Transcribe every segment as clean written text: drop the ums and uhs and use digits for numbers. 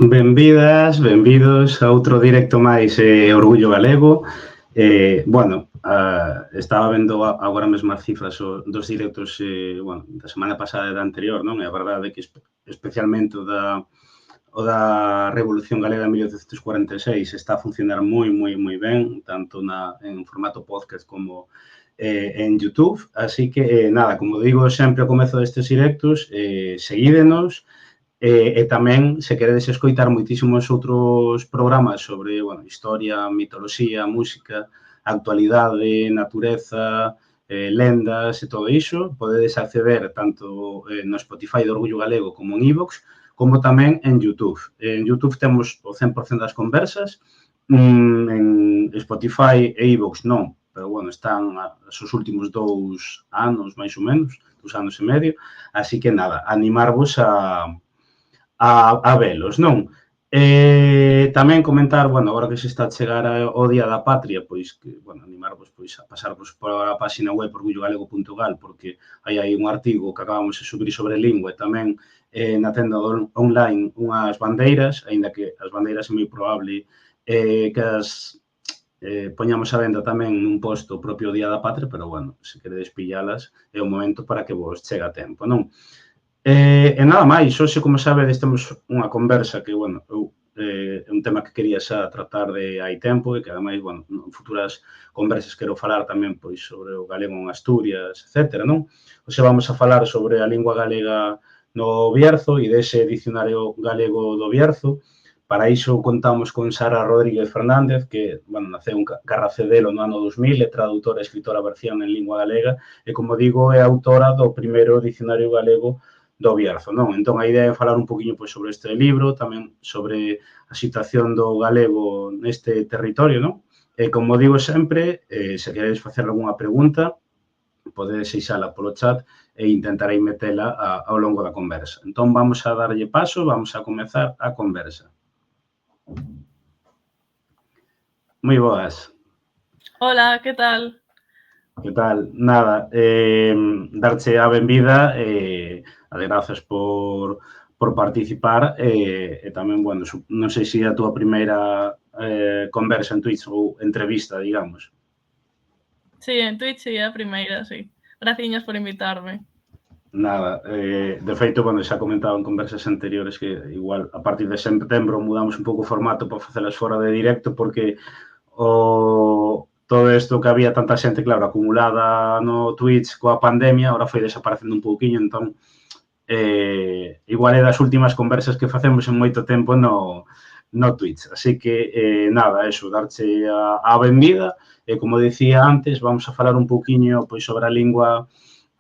Benvidas, benvidos a outro directo máis Orgullo Galego. Estaba vendo agora mesmo as cifras dos directos da semana pasada e da anterior, non? E a verdade é que especialmente o da Revolución Galega en 1846 está a funcionar moi ben, tanto en formato podcast como en YouTube. Así que, nada, como digo sempre ao comezo destes directos, seguídenos. E tamén, se queredes escoitar moitísimos outros programas sobre historia, mitoloxía, música, actualidade, natureza, lendas e todo iso, podedes acceder tanto no Spotify do Orgullo Galego como en iVoox, como tamén en YouTube. En YouTube temos o 100% das conversas, en Spotify e iVoox non, pero están os últimos 2 anos, máis ou menos, 2 anos e medio, así que nada, animarvos a velos, non? Tamén comentar, agora que se está a chegar o Día da Patria, pois que, animarvos a pasarvos por a página web orgullogalego.gal, porque hai un artigo que acabamos de subir sobre lingua e tamén na tenda online unhas bandeiras, aínda que as bandeiras é moi probable que as poñamos a venda tamén nun posto propio Día da Patria, pero, se queredes pillalas, é o momento para que vos chega a tempo, non? E nada máis, hoxe, como sabedes, temos unha conversa que, é un tema que quería xa tratar de hai tempo e que, ademais, en futuras conversas quero falar tamén pois sobre o galego en Asturias, etcétera, non? Hoxe vamos a falar sobre a lingua galega no Bierzo e dese dicionario galego do Bierzo. Para iso contamos con Sara Rodríguez Fernández, que, naceu en Carracedelo no ano 2000, é traductora e escritora versión en lingua galega e, como digo, é autora do primeiro dicionario galego do Bierzo, non? Entón, a idea é falar un poquinho sobre este libro, tamén sobre a situación do galego neste territorio, non? E, como digo sempre, se queredes facer algunha pregunta, podedes deixala polo chat e intentarei metela ao longo da conversa. Entón, vamos a darlle paso, vamos a comezar a conversa. Moi boas. Hola, que tal? Que tal? Nada, darche a benvida as grazas por participar e tamén, non sei se é a túa primeira conversa en Twitch ou entrevista, digamos. Sí, en Twitch sí, a primeira, sí. Graciñas por invitarme. Nada, de feito, bueno, xa comentaba en conversas anteriores que igual a partir de setembro mudamos un pouco o formato para facelas fora de directo porque todo isto que había tanta xente, claro, acumulada no Twitch coa pandemia, ahora foi desaparecendo un pouquiño, entón igual é das últimas conversas que facemos en moito tempo no Twitch. Así que, nada, eso, darche a benvida. E, como dicía antes, vamos a falar un pouquiño pois, sobre a lingua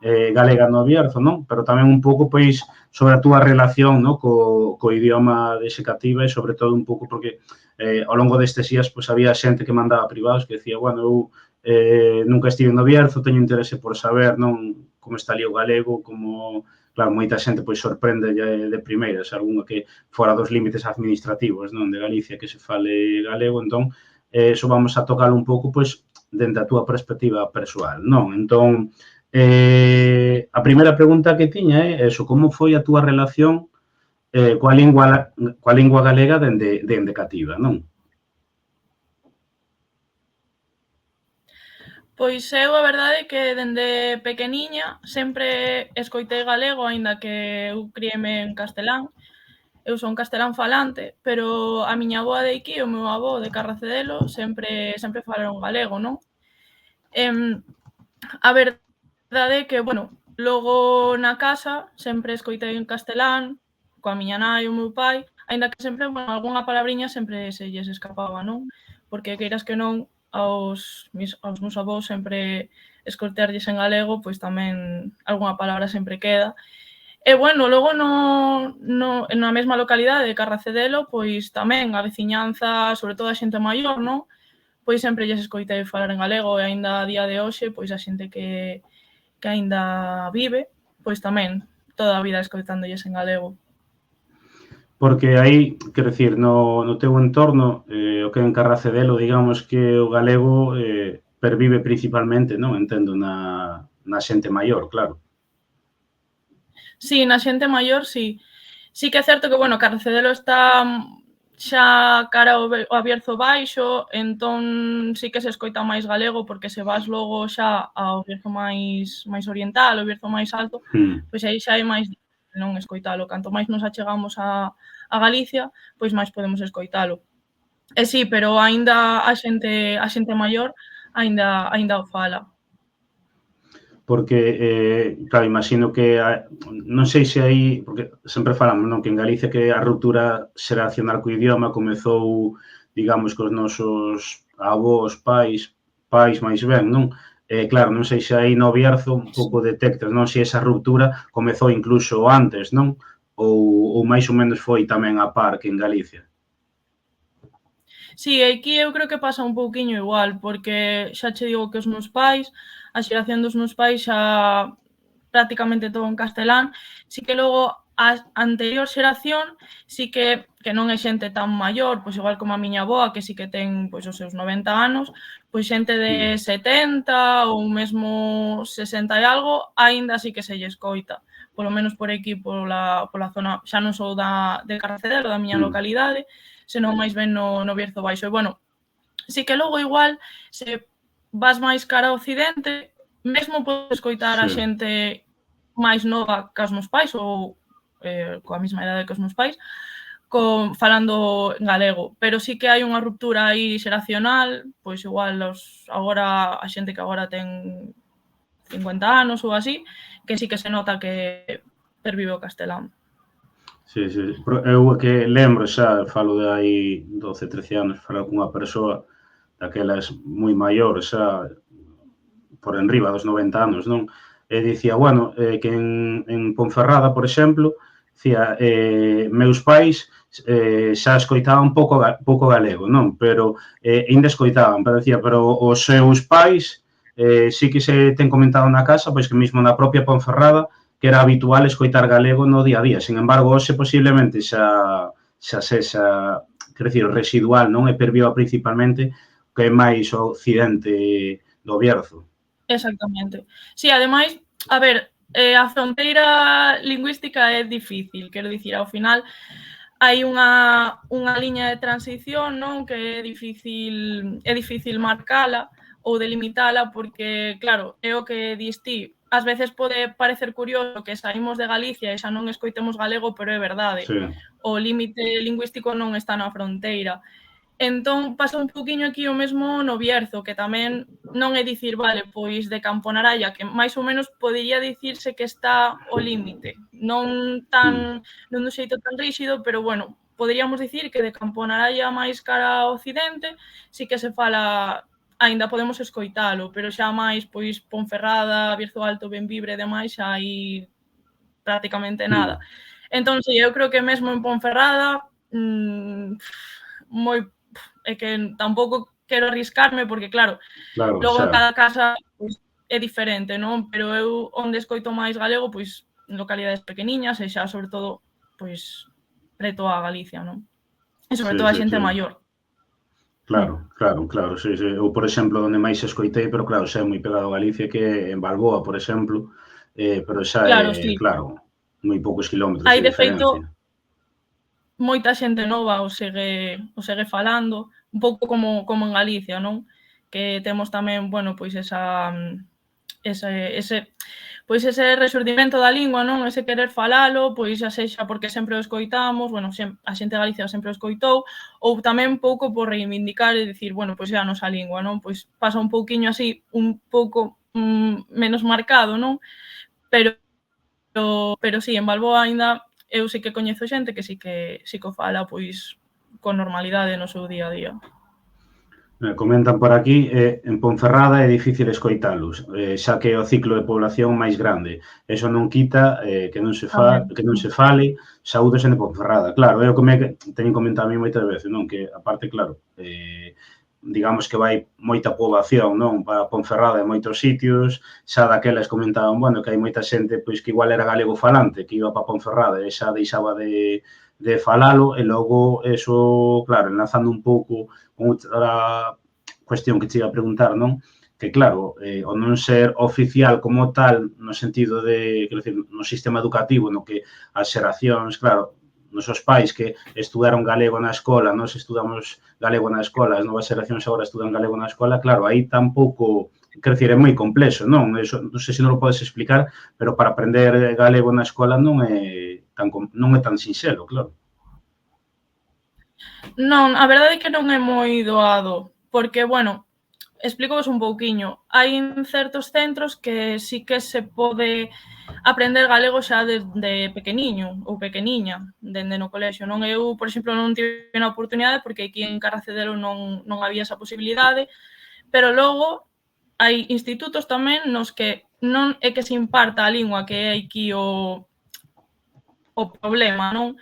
galega no Bierzo, non? Pero tamén un pouco, pois, sobre a túa relación no? co idioma de Secativa e, sobre todo, un pouco porque ao longo destes días, pois, había xente que mandaba privados que decía, bueno, eu nunca estive no Bierzo, teño interese por saber, non, como está ali o galego, como, claro, moita xente, pois, sorprende de primeiras, algunha que fora dos límites administrativos, non, de Galicia, que se fale galego, entón, eso vamos a tocar un pouco, pois, dende a túa perspectiva persoal, non? Entón, a primeira pregunta que tiña é eso, como foi a túa relación coa lingua galega dende cativa, non? Pois eu a verdade é que dende pequeniña sempre escoitei galego, aínda que eu crieme en castelán. Eu son castelán falante, pero a miña avoa de aquí e o meu avó de Carracedelo sempre falaron galego, non? A verdade é que, bueno, logo na casa sempre escoitei en castelán, coa miña nai e o meu pai, aínda que sempre, bueno, algunha palabriña sempre se lles escapaba, non? Porque queiras que non, aos meus avós sempre escoitarlles en galego, pois tamén algunha palabra sempre queda. E, bueno, logo na mesma localidade de Carracedelo, pois tamén a veciñanza, sobre todo a xente maior, non? Pois sempre lles escoitei falar en galego e aínda a día de hoxe, pois a xente que aínda vive, pois tamén toda a vida escoitándollles en galego. Porque aí, quero dicir, no teu entorno, o que é en Carracedelo, digamos que o galego pervive principalmente, non? Entendo, na xente maior, claro. Sí, na xente maior, sí. Sí que é certo que, bueno, Carracedelo está xa cara ao Bierzo baixo, entón sí que se escoita máis galego, porque se vas logo xa ao Bierzo máis oriental, ao Bierzo máis alto, pois aí xa hai máis non escoitalo. Canto máis nos achegamos a Galicia, pois máis podemos escoitalo. E sí, pero aínda a xente maior aínda o fala. Porque, claro, imagino que non sei se aí, porque sempre falamos, non, que en Galicia que a ruptura xeracional co idioma comezou, digamos, cos nosos avós, pais máis ben, non? Claro, non sei se aí no Bierzo un pouco detectas, non? Se esa ruptura comezou incluso antes, non? Ou máis ou menos foi tamén a par que en Galicia. Sí, aquí eu creo que pasa un pouquiño igual, porque xa che digo que os meus pais, a xeración dos meus pais xa prácticamente todo en castelán, si que logo a anterior xeración si que non é xente tan maior, pois igual como a miña avoa, que si que ten pois os seus 90 anos, pois xente de 70 ou mesmo 60 e algo, aínda así que se lle escoita, polo menos por aquí, pola zona, xa non sou de Carracedelo, da miña localidade, senón máis ben no Bierzo baixo. E, bueno, si que logo igual, se vas máis cara ao occidente, mesmo podes escoitar a xente máis nova que os meus pais ou coa mesma idade que os meus pais, falando en galego, pero sí que hai unha ruptura aí xeracional, pois igual agora a xente que agora ten 50 anos ou así, que sí que se nota que pervive o castelán. Sí, sí. Eu que lembro xa, falo de aí 12, 13 anos, falar cunha persoa daquelas moi maior, xa por enriba dos 90 anos, non? E dicía, bueno, que en Ponferrada, por exemplo, dicía, meus pais xa escoitaban pouco galego, non? Pero ainda escoitaban, pero dicía, pero os seus pais sí que se ten comentado na casa, pois que mesmo na propia Ponferrada que era habitual escoitar galego no día a día. Sin embargo, hoxe posiblemente xa sexa, quero dicir, residual, non? E perviva principalmente que é máis o occidente do Bierzo. Exactamente. Sí, ademais, a ver, a fronteira lingüística é difícil, quero dicir, ao final hai unha liña de transición, non, que é difícil marcala, ou delimitala, porque, claro, é o que dis ti, ás veces pode parecer curioso que saímos de Galicia e xa non escoitemos galego, pero é verdade. Sí. O límite lingüístico non está na fronteira. Entón, pasa un poquinho aquí o mesmo no Bierzo, que tamén non é dicir, vale, pois de Camponaraya, que máis ou menos podería dicirse que está o límite. Non dun xeito tan ríxido, pero bueno, poderíamos dicir que de Camponaraya máis cara ao occidente, sí que se fala, aínda podemos escoitalo, pero xa máis, pois, Ponferrada, Bierzo Alto, Bembibre e demais, xa hai prácticamente nada. Entón, sí, eu creo que mesmo en Ponferrada, moi é que tampouco quero arriscarme porque, claro, logo en cada casa pois, é diferente, non? Pero eu onde escoito máis galego, pois, en localidades pequeniñas e xa, sobre todo, pois, preto a Galicia, non? E sobre todo a xente maior. Claro, sí. Eu, por exemplo, onde máis escoitei, pero claro, xa é moi pegado a Galicia, que é en Balboa, por exemplo, pero xa é, claro, moi poucos kilómetros de diferencia. Moita xente nova o segue falando, un pouco como en Galicia, non? Que temos tamén, bueno, pois ese rexurdimento da lingua, non? Ese querer falalo, pois xa sexa porque sempre o escoitamos, bueno, a xente de Galicia sempre o escoitou, ou tamén pouco por reivindicar e dicir, bueno, pois é a nosa lingua, non? Pois pasa un pouquiño así, un pouco menos marcado, non? Pero sí, en Balboa aínda eu sí que coñezo xente que sí que o fala, pois, con normalidade no seu día a día. Comentan por aquí, en Ponferrada é difícil escoitalos, xa que é o ciclo de población máis grande. Eso non quita que non se fale saúdos en Ponferrada. Claro, é o que teñen comentado a mí moitas veces, non? Que, aparte, claro, digamos que vai moita poboación, non? Para Ponferrada en moitos sitios, xa daquelas comentaban, bueno, que hai moita xente pois que igual era galego falante, que iba para Ponferrada e xa deixaba de falalo, e logo eso, claro, enlazando un pouco con outra cuestión que te iba a preguntar, non? Que claro, o non ser oficial como tal, no sentido de, quero dicir, no sistema educativo, no que as xeracións, claro, nosos pais que estudaron galego na escola, nós estudamos galego na escola, as novas xeracións agora estudan galego na escola, claro, aí tampouco, quero dicir, é moi complexo, non? Eso, non sei se non o podes explicar, pero para aprender galego na escola non é tan sinxelo, claro. Non, a verdade é que non é moi doado, porque, bueno, explícovos un pouquiño. Hai certos centros que sí que se pode aprender galego xa desde pequeniño ou pequeniña, dende no colexio, non? Eu, por exemplo, non tive a oportunidade porque aquí en Carracedelo non había esa posibilidade, pero logo hai institutos tamén nos que non é que se imparta a lingua que é aquí o problema, non?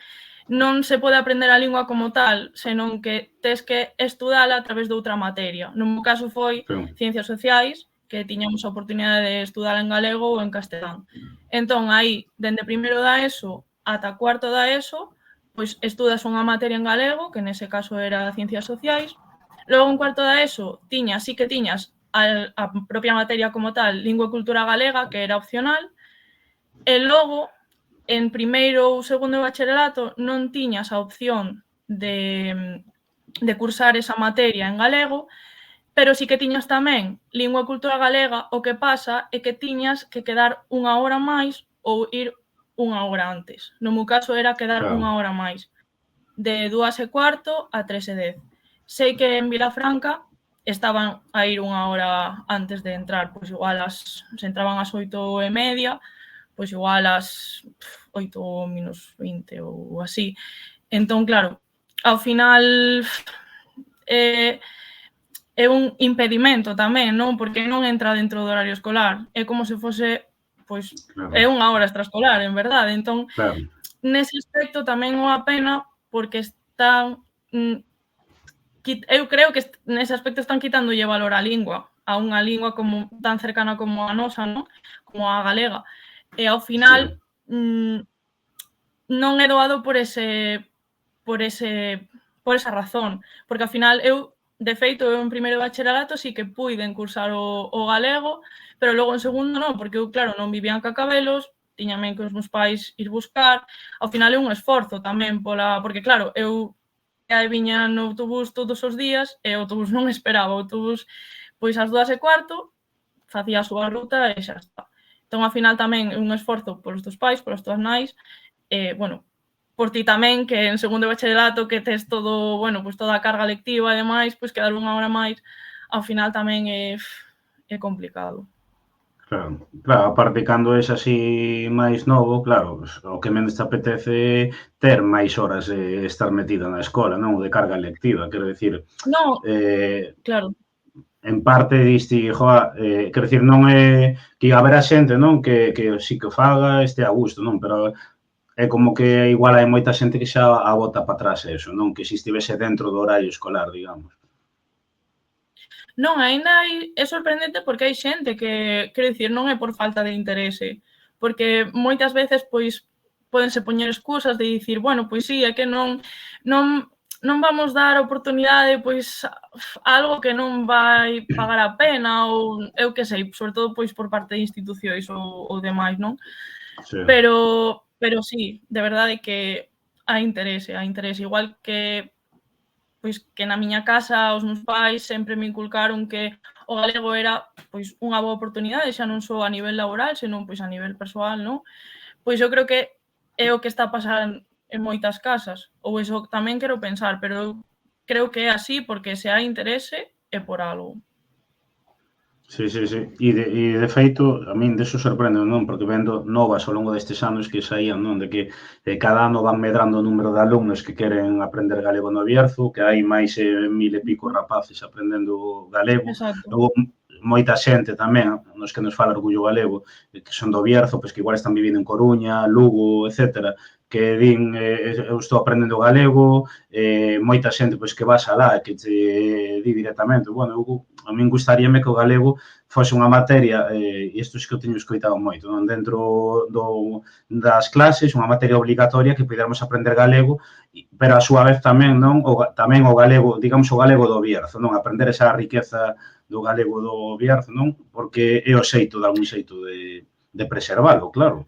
Non se pode aprender a lingua como tal, senón que tes que estudala a través de outra materia. No meu caso foi Ciencias Sociais, que tiñamos a oportunidade de estudala en galego ou en castelán. Entón, aí, dende primeiro da ESO ata cuarto da ESO, pois estudas unha materia en galego, que nese caso era Ciencias Sociais. Logo, en cuarto da ESO, sí que tiñas a propia materia como tal, Lingua e Cultura Galega, que era opcional, e logo, en primeiro ou segundo de bacharelato non tiñas a opción de cursar esa materia en galego, pero sí que tiñas tamén Lingua e Cultura Galega, o que pasa é que tiñas que quedar unha hora máis ou ir unha hora antes. No meu caso era quedar unha hora máis, de 2:15 a 3:10. Sei que en Vilafranca estaban a ir unha hora antes de entrar, pois igual se entraban ás 8:30, pois igual ás 8:20 ou así. Entón, claro, ao final é un impedimento tamén, non? Porque non entra dentro do horario escolar. É como se fose, pois, é unha hora extraescolar, en verdade. Entón, nese aspecto tamén é unha pena porque están... Eu creo que nese aspecto están quitándolle valor á lingua, a unha lingua como tan cercana como a nosa, non? Como a galega. E ao final non é doado por esa razón, porque ao final de feito, eu en primeiro de bacharelato sí que puiden cursar o galego, pero logo en segundo non, porque eu, claro, non vivía en Cacabelos, tiñame que os meus pais ir buscar, ao final é un esforzo tamén porque claro, eu viña no autobús todos os días e o autobús non esperaba, o autobús pois ás 2:15 facía a súa ruta e xa está. Entón, ao final, tamén é un esforzo polos teus pais, polas túas nais, bueno, por ti tamén, que en segundo de bacharelato que tes todo, bueno, pois toda a carga lectiva e demais, pois quedar unha hora máis, ao final tamén é complicado. Claro, claro, aparte cando és así máis novo, claro, o que menos te apetece ter máis horas de estar metida na escola, non? De carga lectiva, quero dicir, Non, eh, claro. en parte diste, joa, quero dicir, non é que haberá xente, non? Que si que o faga este a gusto, non? Pero é como que igual hai moita xente que xa a bota para atrás eso, non? Que se estivese dentro do horario escolar, digamos. Non, aínda é sorprendente porque hai xente que, quero dicir, non é por falta de interese, porque moitas veces, pois, pódense poñer excusas de dicir, bueno, pois sí, é que non vamos dar oportunidade, pois, a algo que non vai pagar a pena ou eu que sei, sobre todo, pois, por parte de institucións ou demais, non? Sí. Pero sí, de verdade que hai interese, igual que pois que na miña casa os meus pais sempre me inculcaron que o galego era pois unha boa oportunidade, xa non só a nivel laboral, senón pois a nivel persoal, non? Pois eu creo que é o que está a pasar en moitas casas, ou iso tamén quero pensar, pero eu creo que é así porque se hai interese é por algo. Sí, sí, sí. De feito, a min deso sorprende, non? Porque vendo novas ao longo destes anos que saían, non? De que cada ano van medrando o número de alumnos que queren aprender galego no Bierzo, que hai máis 1000 e pico rapaces aprendendo galego. Exacto. Logo, moita xente tamén, nos que nos fala Orgullo Galego, que son do Bierzo, pois que igual están vivindo en Coruña, Lugo, etcétera, que din, eu estou aprendendo galego, moita xente pois que vas alá que te di directamente, bueno, a min gustaríame que o galego fose unha materia, e isto é que eu teño escoitado moito, non? Dentro das clases, unha materia obligatoria que puidéramos aprender galego, pero a súa vez tamén, non? Tamén o galego, digamos, o galego do Bierzo, non? Aprender esa riqueza do galego do Bierzo, non? Porque é o xeito, de algún xeito, de preservalo, claro.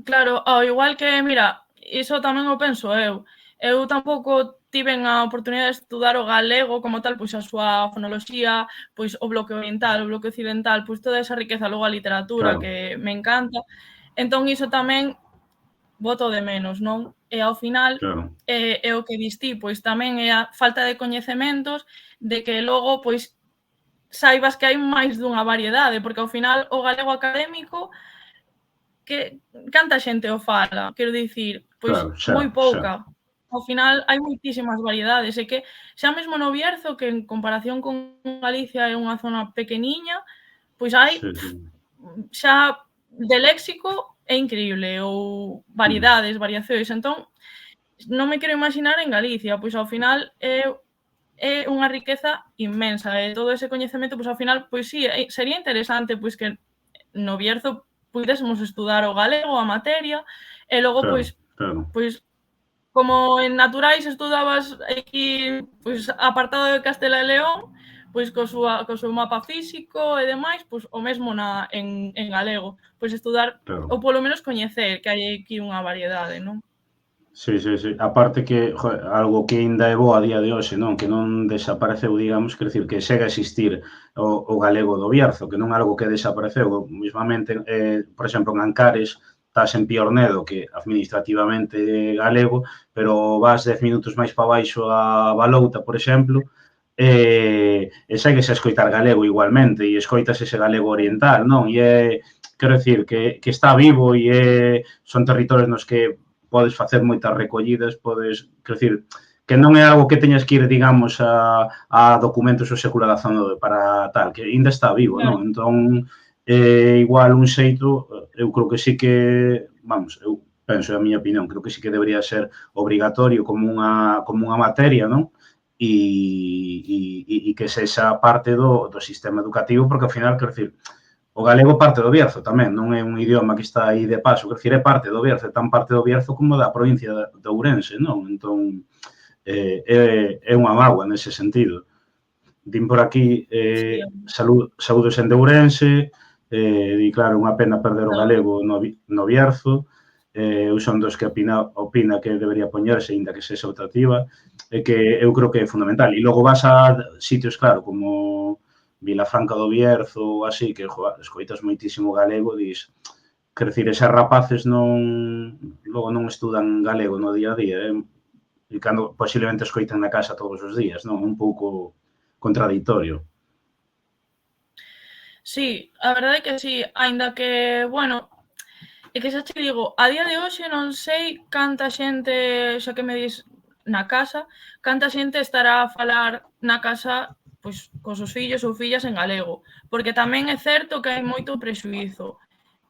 Claro, ao igual que, mira, iso tamén o penso eu. Eu tampouco tiven a oportunidade de estudar o galego como tal, pois a súa fonoloxía, pois o bloque oriental, o bloque occidental, pois toda esa riqueza, logo a literatura Claro. que me encanta. Entón iso tamén boto de menos, non? E ao final Claro. é o que dis ti, pois tamén é a falta de coñecementos de que logo pois saibas que hai máis dunha variedade, porque ao final o galego académico que canta xente o fala, quero dicir, pois Claro, moi xa. pouca. Ao final hai moitísimas variedades e que xa mesmo no Bierzo, que en comparación con Galicia é unha zona pequeniña, pois hai Sí, sí. xa de léxico é increíble ou variedades, variacións. Entón, non me quero imaginar en Galicia, pois ao final é unha riqueza inmensa e todo ese coñecemento, pois ao final, pois sí, sería interesante pois que no Bierzo puidésemos estudar o galego, a materia, e logo, Claro, pois, claro. pois como en naturais estudabas aquí, pois, apartado de Castela e León, pois co seu mapa físico e demais, pois o mesmo en galego, pois estudar Claro. ou polo menos coñecer que hai aquí unha variedade, non? Sí, sí, sí. Aparte que, joder, algo que ainda é bo a día de hoxe, non? Que non desapareceu, digamos, quer dicir, que segue a existir o galego do Bierzo, que non é algo que desapareceu. Mismamente, por exemplo, en Ancares, estás en Piornedo, que administrativamente é galego, pero vas 10 minutos máis para baixo a Balouta, por exemplo, e segues a escoitar galego igualmente, e escoitas ese galego oriental, non? E é, quero dicir, que está vivo e son territorios nos que podes facer moitas recollidas, podes, quero dicir, que non é algo que teñas que ir, digamos, a documentos do século XIX para tal, que ainda está vivo, Claro. non? Entón, igual un xeito, eu creo que sí que, vamos, eu penso, é a miña opinión, creo que sí que debería ser obrigatorio como unha materia, non? E que sexa parte do sistema educativo, porque ao final, quero dicir, o galego parte do Bierzo tamén, non é un idioma que está aí de paso, quer dicir, é parte do Bierzo, é tan parte do Bierzo como da provincia de Ourense, non? Entón, é unha mágoa nese sentido. Din por aquí, saúdos en de Ourense, di, claro, unha pena perder o galego no Bierzo, eu son dos que opina que debería poñerse, ainda que sexa optativa, e que eu creo que é fundamental. E logo vas a sitios, claro, como Vilafranca do Bierzo ou así, que escoitas moitísimo galego, dis, quer dicir, esas rapaces logo non estudan galego no día a día, e cando posiblemente escoitan na casa todos os días, non? Un pouco contradictorio. Sí, a verdade é que sí, aínda que, bueno, é que xa te digo, a día de hoxe non sei canta xente, xa que me dis na casa, canta xente estará a falar na casa pois cos seus fillos ou fillas en galego, porque tamén é certo que hai moito prexuízo.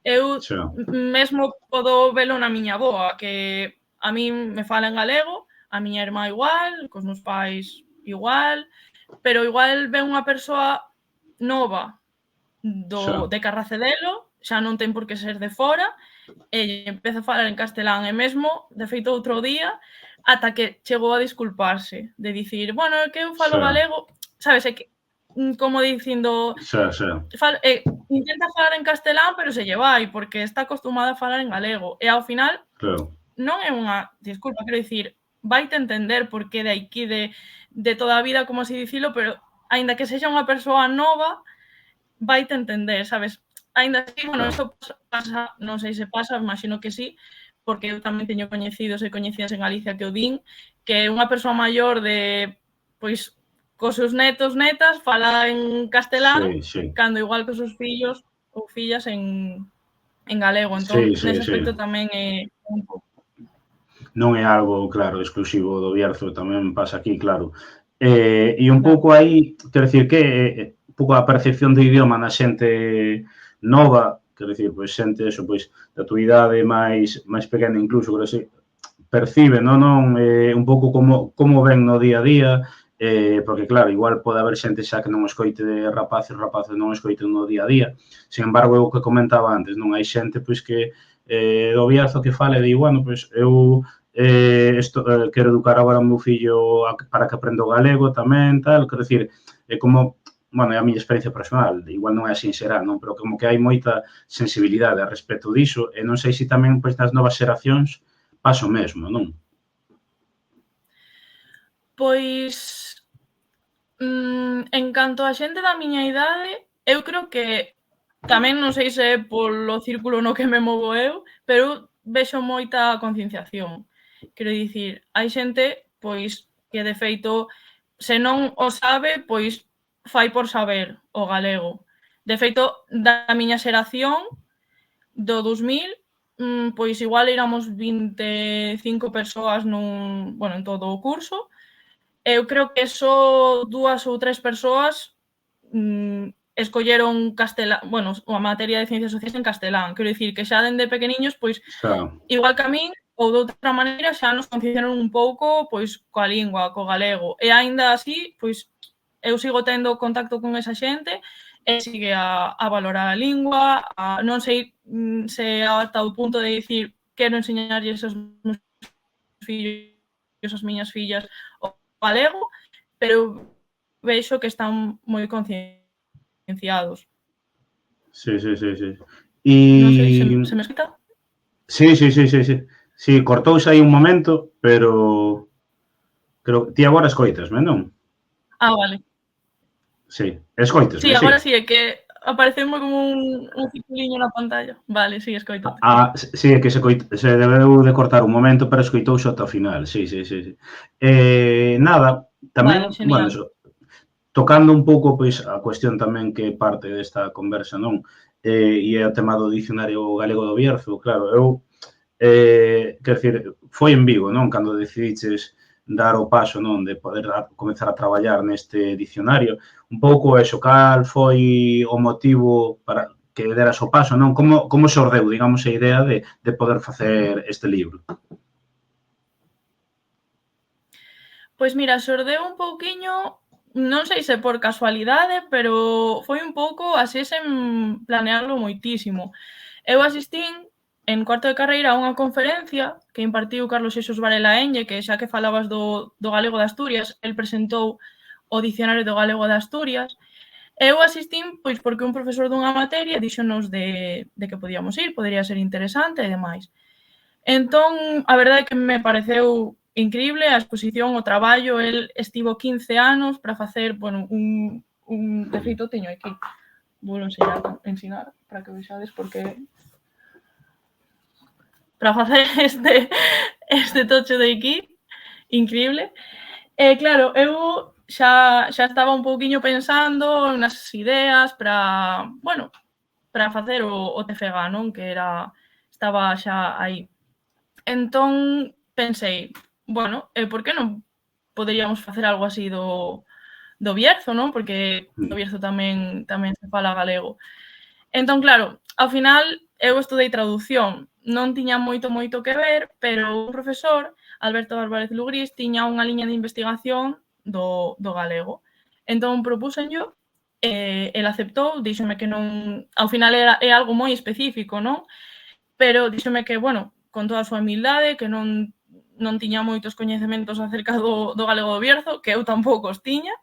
Eu mesmo podo velo na miña avoa, que a min me fala en galego, a miña irmá igual, cos meus pais igual, pero igual ven unha persoa nova de Carracedelo, xa non ten por que ser de fora, e empeza a falar en castelán, e mesmo, de feito, outro día, ata que chegou a disculparse, de dicir, bueno, é que eu falo galego, sabes, é que, como dicindo, intenta falar en castelán, pero se lle vai, porque está acostumada a falar en galego, e ao final non é unha disculpa, quero dicir, vaite entender porque de aquí, de toda a vida, como así dicilo, pero aínda que sexa unha persoa nova, vaite entender, sabes? Ainda así, bueno, isto pasa, non sei se pasa, imagino que sí, porque eu tamén teño coñecidos e coñecidas en Galicia que o din, que unha persoa maior de, pois, cos seus netos, netas, fala en castelán, cando igual cos seus fillos ou fillas en galego. Entón, nese aspecto tamén é un pouco. Non é algo, claro, exclusivo do Bierzo, tamén pasa aquí, claro. E un pouco aí, quero dicir que un pouco a percepción do idioma na xente nova, quero dicir, pois xente, eso, pois, da tua idade máis pequena incluso, quero dicir, percibe, non? Un pouco como ven no día a día, porque, claro, igual pode haber xente xa que non escoite de rapaces non escoiten no día a día. Sin embargo, o que comentaba antes, non hai xente, pois, que do Bierzo que fale, di, bueno, pois, eu quero educar agora o meu fillo para que aprenda o galego tamén, tal, quero dicir, é como, bueno, é a miña experiencia personal, igual non é así será, non? Pero como que hai moita sensibilidade a respecto diso, e non sei se tamén, pois, nas novas xeracións pasa o mesmo, non? Pois, en canto a xente da miña idade, eu creo que tamén non sei se é polo círculo no que me movo eu, pero vexo moita concienciación. Quero dicir, hai xente, pois, que de feito, se non o sabe, pois fai por saber o galego. De feito, da miña xeración, do 2000, pois igual éramos 25 persoas en todo o curso. Eu creo que só 2 ou 3 persoas escolleron a materia de Ciencias Sociais en castelán. Quero dicir que xa dende pequeniños, pois, igual que a min, ou de outra maneira, xa nos concienciaron un pouco, pois, coa lingua, co galego. E aínda así, pois, eu sigo tendo contacto con esa xente e sigue a valorar a lingua, non sei se ata o punto de dicir quero enseñarlles aos meus fillos, as miñas fillas, o galego, pero vexo que están moi concienciados. Sí. Non sei, se me escuta? Sí. Sí, cortouse aí un momento, pero ti agora escoitasme, non? Vale. Sí, escoitasme, sí. Sí, agora sí, é que apareceume como un circuliño na pantalla. Vale, sí, escoitate. Sí, é que se debeu de cortar un momento, pero escoitouse ata o final, sí. Nada, tamén, bueno, tocando un pouco, pois, a cuestión tamén que parte desta conversa, non? E é o tema do dicionario galego do Bierzo, claro, eu, quero dicir, foi en Vigo, non? Cando decidiches dar o paso, non? De poder comezar a traballar neste dicionario. Un pouco eso, cal foi o motivo para que deras o paso, non? Como xordeu, digamos, a idea de poder facer este libro? Pois mira, xordeu un pouquiño, non sei se por casualidade, pero foi un pouco así sen planearlo moitísimo. Eu asistín en cuarto de carreira a unha conferencia que impartiu Carlos Xesús Varela Enge, que xa que falabas do galego de Asturias, el presentou o dicionario do galego de Asturias. Eu asistín, pois, porque un profesor dunha materia díxonos de que podíamos ir, podería ser interesante e demais. Entón, a verdade é que me pareceu increíble a exposición, o traballo. El estivo 15 anos para facer, bueno, de feito teño aquí, vou ensinar para que vexades, porque para facer este tocho de aquí, increíble. Claro, eu xa estaba un pouquiño pensando nas ideas para, bueno, para facer o TFG, non? Que estaba xa aí. Entón, pensei, bueno, por que non poderíamos facer algo así do Bierzo, non? Porque do Bierzo tamén se fala galego. Entón, claro, ao final eu estudei traducción, non tiña moito que ver, pero un profesor, Alberto Álvarez Lugrís, tiña unha liña de investigación do galego. Entón, propúsenllo, el aceptou, díxome que non, ao final é algo moi específico, non? Pero díxome que, bueno, con toda a súa humildade, que non tiña moitos coñecementos acerca do galego do Bierzo, que eu tampouco os tiña,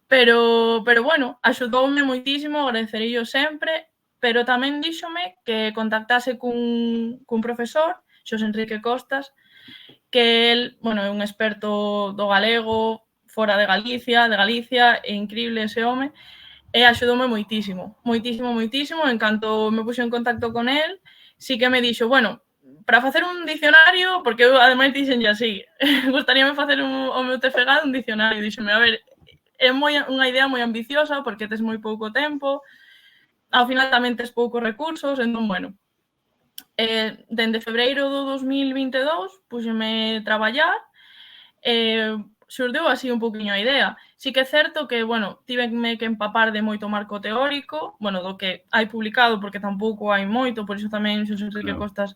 pero bueno, axudoume moitísimo, agradecereio sempre, pero tamén díxome que contactase cun profesor, Xosé Enrique Costas, que el, bueno, é un experto do galego fora de Galicia, é increíble ese home, e axudoume moitísimo. En canto me puxo en contacto con el, sí que me dixo, bueno, para facer un dicionario, porque eu ademais dixenlle así, gustaríame facer o meu TFG un dicionario, dixome, a ver, é unha idea moi ambiciosa porque tes moi pouco tempo, ao final tamén tes poucos recursos, entón, bueno, dende febreiro do 2022 puxeme traballar, xurdeu así un poquinho a idea. Sí que é certo que, bueno, tiveme que empapar de moito marco teórico, bueno, do que hai publicado, porque tampouco hai moito, por iso tamén Xosé Enrique Costas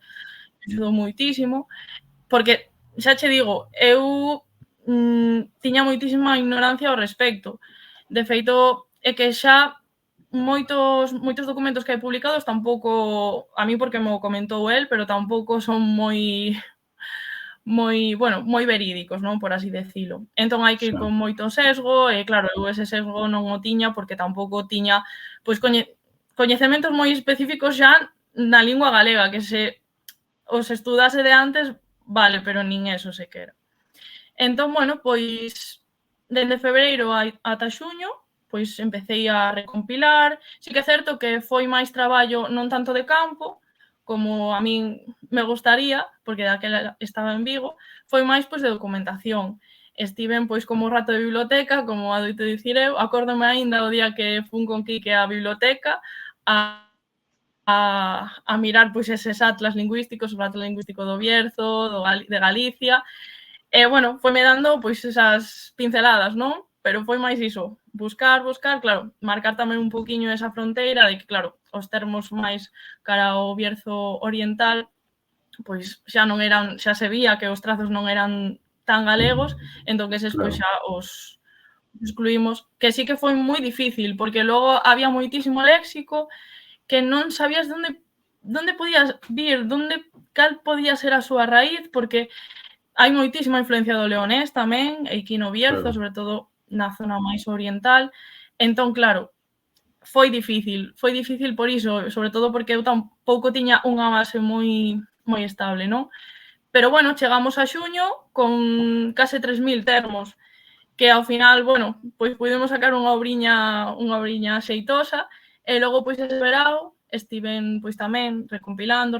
axudou moitísimo, porque, xa che digo, eu tiña moitísima ignorancia ao respecto. De feito, é que xa moitos documentos que hai publicados tampouco, a mí porque me o comentou el, pero tampouco son moi verídicos, non? Por así decilo. Entón hai que ir con moito sesgo, e claro, eu ese sesgo non o tiña porque tampouco tiña pois coñecementos moi específicos xa na lingua galega, que se os estudase de antes, vale, pero nin eso sequera. Entón, bueno, pois dende febreiro ata xuño, pois empecé a recompilar. Sí que é certo que foi máis traballo non tanto de campo, como a min me gustaría, porque daquela estaba en Vigo, foi máis pois de documentación. Estiven pois como rato de biblioteca, como adoito dicir eu, acórdome aínda o día que fun con Quique á biblioteca a mirar pois eses atlas lingüísticos, o atlas lingüístico do Bierzo, de Galicia, e, bueno, foi me dando pois esas pinceladas, non? Pero foi máis iso, buscar, claro, marcar tamén un poquinho esa fronteira de que, claro, os termos máis cara ao Bierzo oriental, pois xa non eran, xa se vía que os trazos non eran tan galegos, entón que eses pois xa os excluímos, que sí que foi moi difícil, porque logo había moitísimo léxico que non sabías onde podías vir, cal podía ser a súa raíz, porque hai moitísima influencia do leonés tamén, e aquí no Bierzo, sobre todo na zona máis oriental. Entón, claro, foi difícil por iso, sobre todo porque eu tampouco tiña unha base moi estable, non? Pero, bueno, chegamos a xuño con case 3.000 termos, que ao final, bueno, pois pudemos sacar unha obriña xeitosa, e logo, pois, ese verao, estiven, pois, tamén recompilando,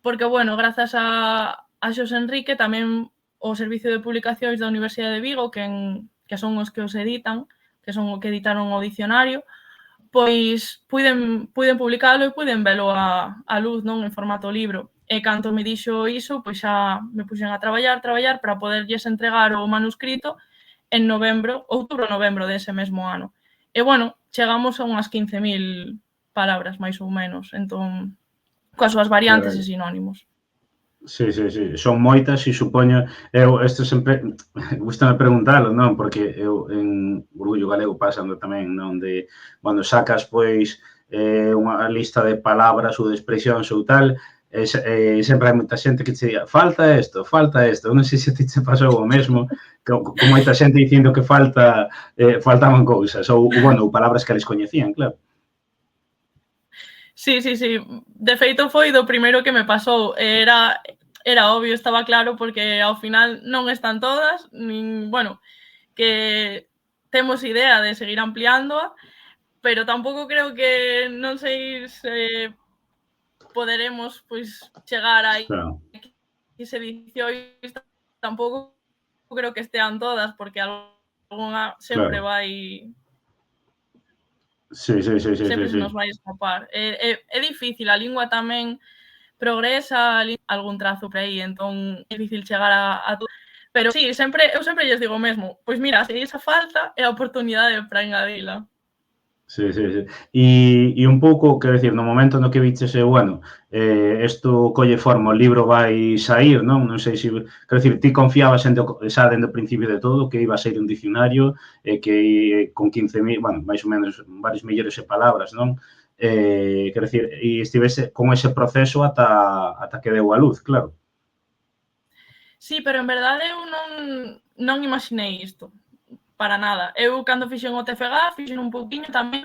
porque, bueno, grazas a Xosé Enrique, tamén o Servicio de Publicacións da Universidade de Vigo, que son os que os editan, que son o que editaron o dicionario, pois puiden publicalo e puiden velo a luz, non, en formato libro. E canto me dixo iso, pois xa me puxen a traballar para poderlles entregar o manuscrito en outubro-novembro dese mesmo ano. E, bueno, chegamos a unhas 15.000 palabras, máis ou menos, entón, coas súas variantes e sinónimos. Sí, son moitas e supoño, eu isto sempre gustame preguntalo, non? Porque eu en Orgullo Galego pasando tamén, non? De cando sacas, pois, unha lista de palabras ou de expresións ou tal, sempre hai moita xente que che diga falta isto, non sei se ti te pasou o mesmo, con moita xente dicindo que faltaban cousas, ou, bueno, palabras que eles coñecían, claro. Sí. De feito foi do primeiro que me pasou. Era obvio, estaba claro, porque ao final non están todas, nin, bueno, que temos idea de seguir ampliándoa, pero tampouco creo que non sei se poderemos pois chegar a Claro. X edicións, tampouco creo que estean todas, porque algunha sempre Claro. vai Sí. sempre se nos vai escapar. É difícil, a lingua tamén progresa, algún trazo por aí, entón é difícil chegar a todo. Pero sí, eu sempre lles digo o mesmo, pois mira, se esa falta é a oportunidade para engadila. Sí. E un pouco, quero dicir, no momento no que viches, bueno, isto colle forma, o libro vai sair, non? Non sei se, quero dicir, ti confiabas xa dende o principio de todo que iba a ser un dicionario que con 15.000, bueno, máis ou menos varios millóns de palabras, non? Quero dicir, e estivese con ese proceso ata que deu a luz, claro. Sí, pero en verdade eu non imaginei isto, para nada. Eu, cando fixen o TFG, fixen un pouquiño tamén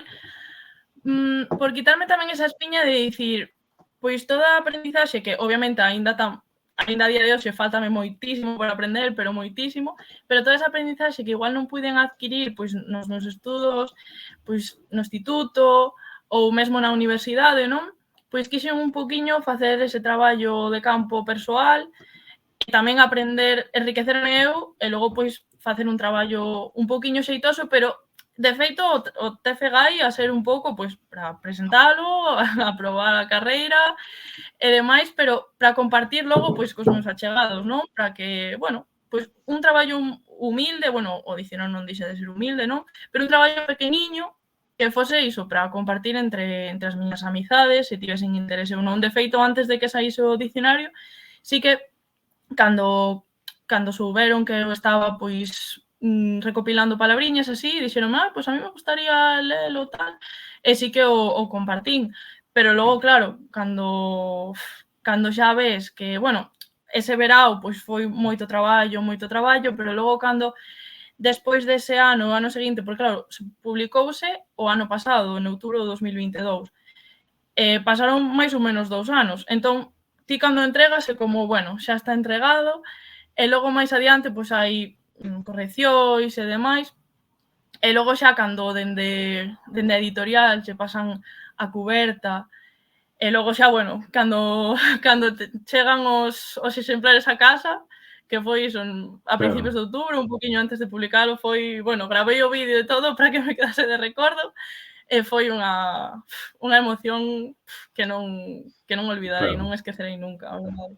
por quitarme tamén esa espiña de dicir, pois toda a aprendizaxe que obviamente aínda a día de hoxe faltame moitísimo por aprender, pero moitísimo, pero toda esa aprendizaxe que igual non puiden adquirir pois nos meus estudos, pois no instituto ou mesmo na universidade, non? Pois quixen un pouquiño facer ese traballo de campo persoal e tamén aprender, enriquecerme eu e logo pois facer un traballo un pouquiño xeitoso, pero de feito, o TFG a ser un pouco pois para presentalo, a probar a carreira e demais, pero para compartir logo pois cos meus achegados, non? Para que, bueno, pois un traballo humilde, bueno, o dicionario non deixa de ser humilde, non? Pero un traballo pequeniño que fose iso, para compartir entre as miñas amizades, se tivesen interese ou non. De feito, antes de que saíse o dicionario, sí que cando souberon que eu estaba pois recopilando palabriñas así, dixeron, pois a mí me gustaría lelo tal, e sí que o compartín, pero logo, claro, cando xa ves que, bueno, ese verao pois foi moito traballo, pero logo cando despois dese ano, o ano seguinte, porque claro, publicouse o ano pasado, en outubro de 2022, pasaron máis ou menos 2 anos, entón ti cando entregas é como, bueno, xa está entregado, e logo máis adiante pois hai correccións e demais, e logo xa cando dende a editorial che pasan a cuberta, e logo xa, bueno, cando chegan os exemplares a casa, que foi iso, a principios de outubro, un poquinho antes de publicalo, foi, bueno, gravei o vídeo e todo para que me quedase de recordo, e foi unha emoción que non olvidarei, non esquecerei nunca, a verdade.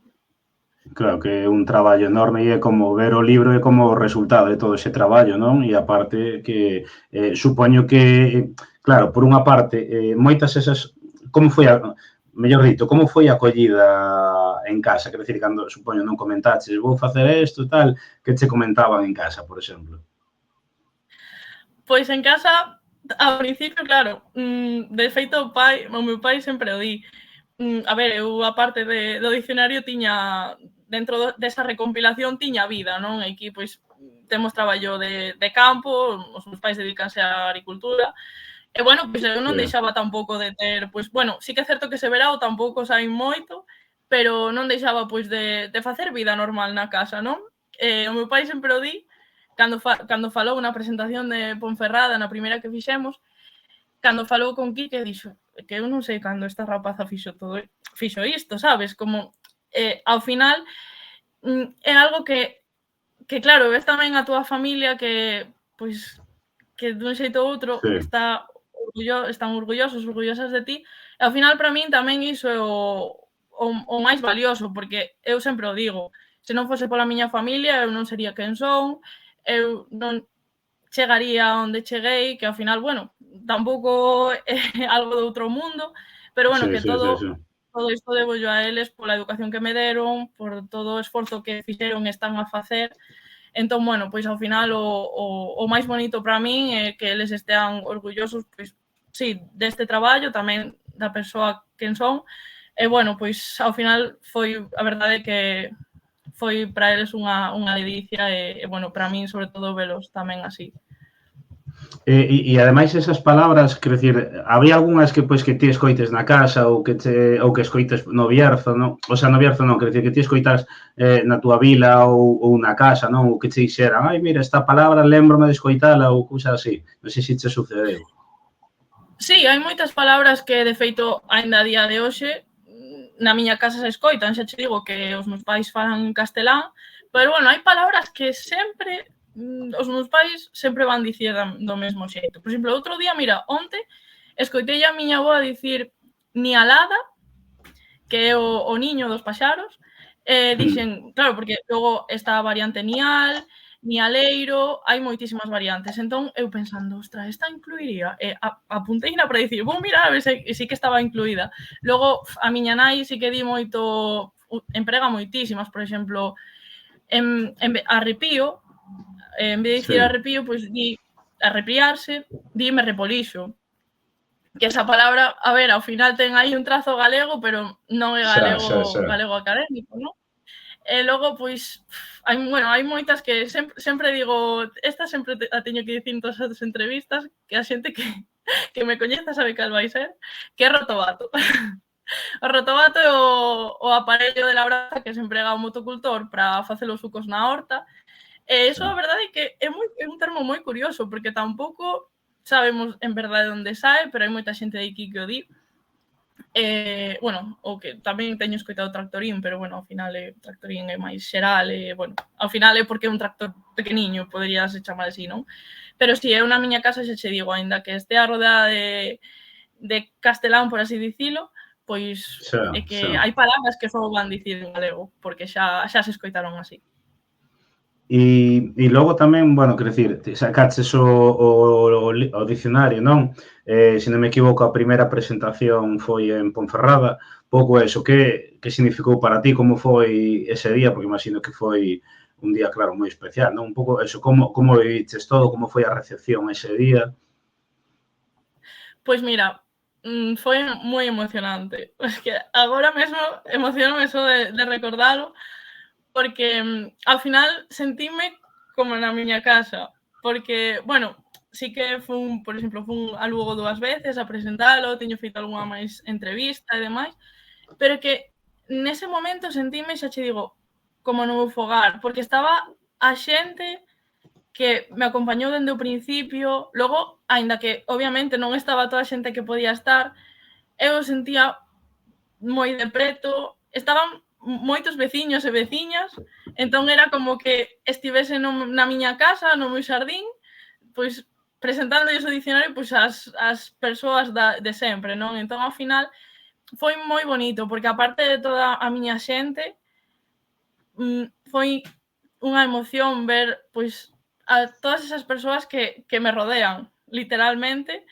Claro, que é un traballo enorme e é como ver o libro e como o resultado de todo ese traballo, non? E aparte que supoño que, claro, por unha parte, moitas esas, como foi mellor dito, como foi a acollida en casa? Quero dicir, cando, supoño, non comentaches, vou facer isto e tal, que che comentaban en casa, por exemplo? Pois en casa, ao principio, claro, de feito o meu pai sempre o di. A ver, eu aparte do dicionario tiña, dentro desa recompilación, tiña vida, non? Aquí, pois, temos traballo de campo, os meus pais dedícanse á agricultura, e, bueno, pois eu non deixaba tampouco de ter, pois, bueno, sí que é certo que ese verao tampouco saín moito, pero non deixaba, pois, de facer vida normal na casa, non? O meu pai sempre o di, cando falou na presentación de Ponferrada, na primeira que fixemos, cando falou con Quique, dixo que eu non sei cando esta rapaza fixo isto, sabes? Como, ao final, é algo que claro, ves tamén a túa familia que, pois, que dun xeito ou outro están orgullosas de ti, e ao final para min tamén iso é o máis valioso, porque eu sempre o digo, se non fose pola miña familia eu non sería quen son, eu non chegaría onde cheguei, que ao final, bueno, tampouco é algo de outro mundo, pero bueno, que todo isto debo a eles pola educación que me deron, por todo o esforzo que fixeron e están a facer. Entón, bueno, pois ao final o máis bonito para min é que eles estean orgullosos, pois, sí, deste traballo, tamén da persoa quen son, e, bueno, pois ao final foi, a verdade que foi para eles unha ledicia e, bueno, para min, sobre todo, velos tamén así. E ademais esas palabras, quero dicir, había algunhas que pois que ti escoites na casa ou que escoites no Bierzo, non? O sea, no Bierzo non, quero dicir que ti escoitas na túa vila ou na casa, non? Ou que che dixeran, ai, mira, esta palabra lembrome de escoitala ou cousa así. Non sei se che sucedeu. Sí, hai moitas palabras que, de feito, aínda a día de hoxe, na miña casa se escoitan, xa che digo que os meus pais falan en castelán, pero, bueno, hai palabras que sempre os meus pais sempre van dicir do mesmo xeito. Por exemplo, outro día, mira, onte, escoitei a miña avoa dicir nialada, que é o niño dos paxaros, dixen, claro, porque logo está a variante nial, nialeiro, hai moitísimas variantes. Entón, eu pensando, ostra, esta incluiría? Apunteina para dicir, vou mirar a ver se sí que estaba incluída. Logo, a miña nai sí que di moito, emprega moitísimas, por exemplo, arrepío, en vez de dicir arrepío, pois di arrepiarse, dime repolixo. Que esa palabra, a ver, ao final ten aí un trazo galego, pero non é galego académico, non? E logo, pois, hai moitas que sempre digo, esta sempre a teño que dicir en todas as entrevistas, que a xente que me coñeza sabe cal vai ser, que é rotobato. O rotobato é o aparello de labraza que se emprega o motocultor para facer os sucos na horta. E iso, a verdade, é que é un termo moi curioso, porque tampouco sabemos en verdade onde sae, pero hai moita xente de aquí que o di. Bueno, o que tamén teño escoitado tractorín, pero, bueno, ao final tractorín é máis xeral, bueno, ao final é porque é un tractor pequeniño, poderíase chamar así, non? Pero si, eu na miña casa xa che digo, aínda que estea rodeada de castelán, por así dicilo, pois é que hai palabras que só van dicir en galego, porque xa se escoitaron así. E logo tamén, bueno, quero dicir, sacaches o dicionario, non? Se non me equivoco, a primeira presentación foi en Ponferrada. Pouco eso, que significou para ti? Como foi ese día? Porque imagino que foi un día, claro, moi especial, non? Un pouco eso, como viviches todo? Como foi a recepción ese día? Pois mira, foi moi emocionante. Es que agora mesmo emocioname só de recordalo, porque ao final sentime como na miña casa, porque, bueno, sí que por exemplo, fun a Lugo 2 veces a presentalo, teño feito algunha máis entrevista e demais, pero que nese momento sentime, xa che digo, como no meu fogar, porque estaba a xente que me acompañou dende o principio, logo, aínda que obviamente non estaba toda a xente que podía estar, eu sentía moi de preto, estaban moitos veciños e veciñas, entón era como que estivese na miña casa, no meu xardín, pois presentando o dicionario pois as persoas de sempre, non? Entón, ao final, foi moi bonito, porque aparte de toda a miña xente, foi unha emoción ver, pois, a todas esas persoas que me rodean, literalmente,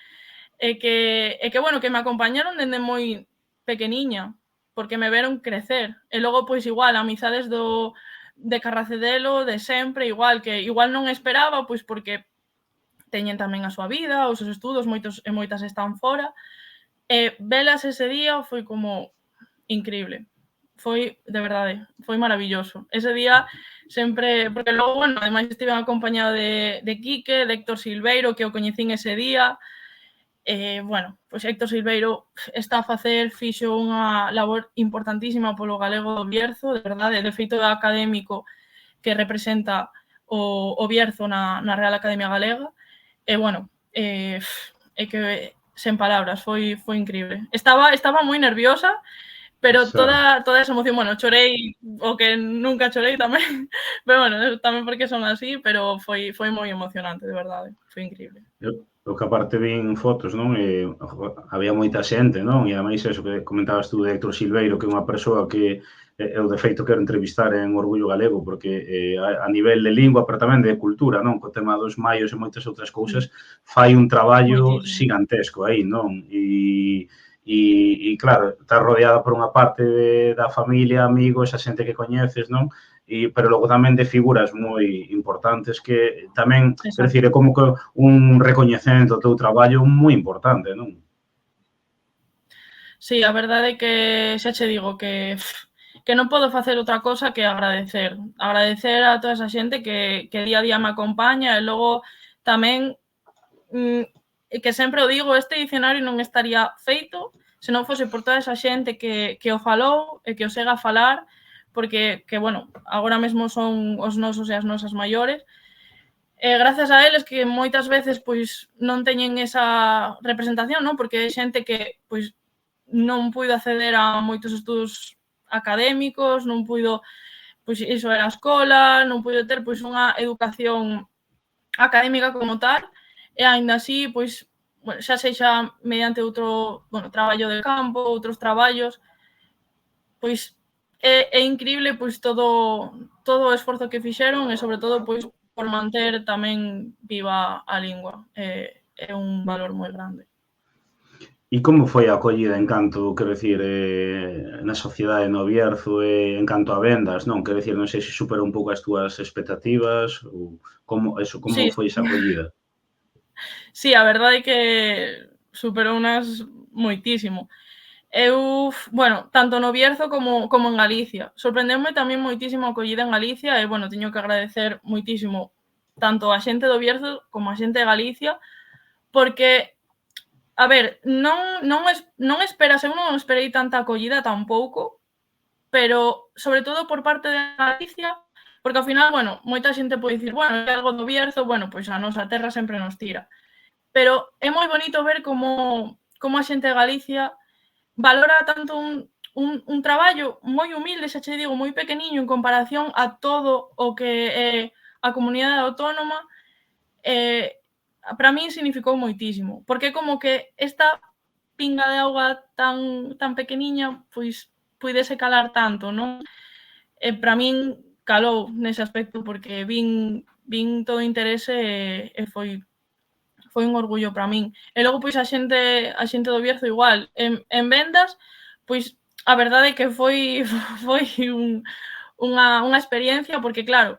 e que, bueno, que me acompañaron dende moi pequeniña, porque me veron crecer. E logo, pois, igual, amizades de Carracedelo, de sempre, igual, que igual non esperaba, pois, porque teñen tamén a súa vida, os seus estudos, moitas están fora, e velas ese día foi como increíble. Foi, de verdade, foi maravilloso. Ese día sempre, porque logo, bueno, ademais estiven acompañado de Quique, de Héctor Silveiro, que o coñecín ese día. Bueno, pois Héctor Silveiro está a facer, fixo unha labor importantísima polo galego do Bierzo, de verdade, de feito é académico que representa o Bierzo na Real Academia Galega. E, bueno, é que sen palabras, foi increíble. Estaba moi nerviosa, pero toda esa emoción, bueno, chorei o que nunca chorei tamén, pero, bueno, tamén porque son así, pero foi moi emocionante, de verdade, foi increíble. O que aparte vin fotos, non? E había moita xente, non? E ademais eso que comentabas tú de Héctor Silveiro, que é unha persoa que eu de feito quero entrevistar en Orgullo Galego, porque a nivel de lingua, pero tamén de cultura, non? Co tema dos maios e moitas outras cousas, fai un traballo xigantesco aí, non? E claro, está rodeada por unha parte da familia, amigos, a xente que coñeces, non? Pero logo tamén de figuras moi importantes que tamén, quero dicir, é como que un recoñecemento do teu traballo moi importante, non? Sí, a verdade é que xa che digo que non podo facer outra cosa que agradecer. Agradecer a toda esa xente que día a día me acompaña e logo tamén que sempre o digo, este dicionario non estaría feito se non fose por toda esa xente que o falou e que o sega a falar, porque, bueno, agora mesmo son os nosos e as nosas maiores, gracias a eles que moitas veces pois non teñen esa representación, non? Porque hai xente que pois non puido acceder a moitos estudos académicos, non puido, pois iso era a escola, non puido ter pois unha educación académica como tal, e aínda así, pois, bueno, xa sexa mediante outro, bueno, traballo de campo, outros traballos, pois é increíble pois todo o esforzo que fixeron e sobre todo pois por manter tamén viva a lingua. É un valor moi grande. E como foi a acollida en canto, quero dicir, na sociedade no Bierzo en canto a vendas, non? Quero dicir, non sei se supera un pouco as túas expectativas ou como Sí, foi esa acollida? sí, a verdade é que superou unas moitísimo. Eu, bueno, tanto no Bierzo como en Galicia. Sorprendeume tamén moitísimo a acollida en Galicia e, bueno, teño que agradecer moitísimo tanto a xente do Bierzo como a xente de Galicia, porque, a ver, non esperas, eu non esperei tanta acollida tampouco, pero, sobre todo por parte de Galicia, porque ao final, bueno, moita xente pode dicir, bueno, é algo do Bierzo, bueno, pois a nosa terra sempre nos tira. Pero é moi bonito ver como a xente de Galicia valora tanto un traballo moi humilde, xa che digo, moi pequeniño en comparación a todo o que é a comunidade autónoma, para min significou moitísimo, porque é como que esta pinga de auga tan pequeniña, pois puidese calar tanto, non? E para min calou nese aspecto porque vin todo o interese e foi un orgullo para min. E logo, pois, a xente do Bierzo igual. En vendas, pois, a verdade é que foi unha experiencia, porque, claro,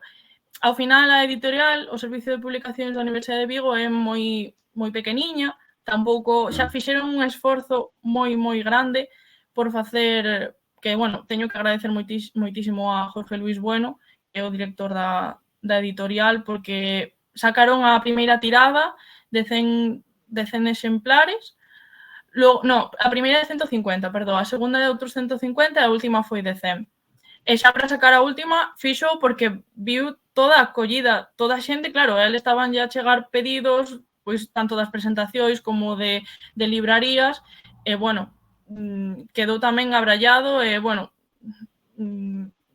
ao final a editorial, o Servicio de Publicacións da Universidade de Vigo é moi pequeniña, tampouco xa fixeron un esforzo moi grande por facer que, bueno, teño que agradecer moitísimo a Jorge Luis Bueno, que é o director da editorial, porque sacaron a primeira tirada de 100 exemplares. A primeira de 150, perdón, a segunda de outros 150 e a última foi de 100. E xa para sacar a última fixo porque viu toda a acollida, toda a xente, claro, eles estaban a chegar pedidos, pois tanto das presentacións como de librarías, e, bueno, quedou tamén abrallado e, bueno,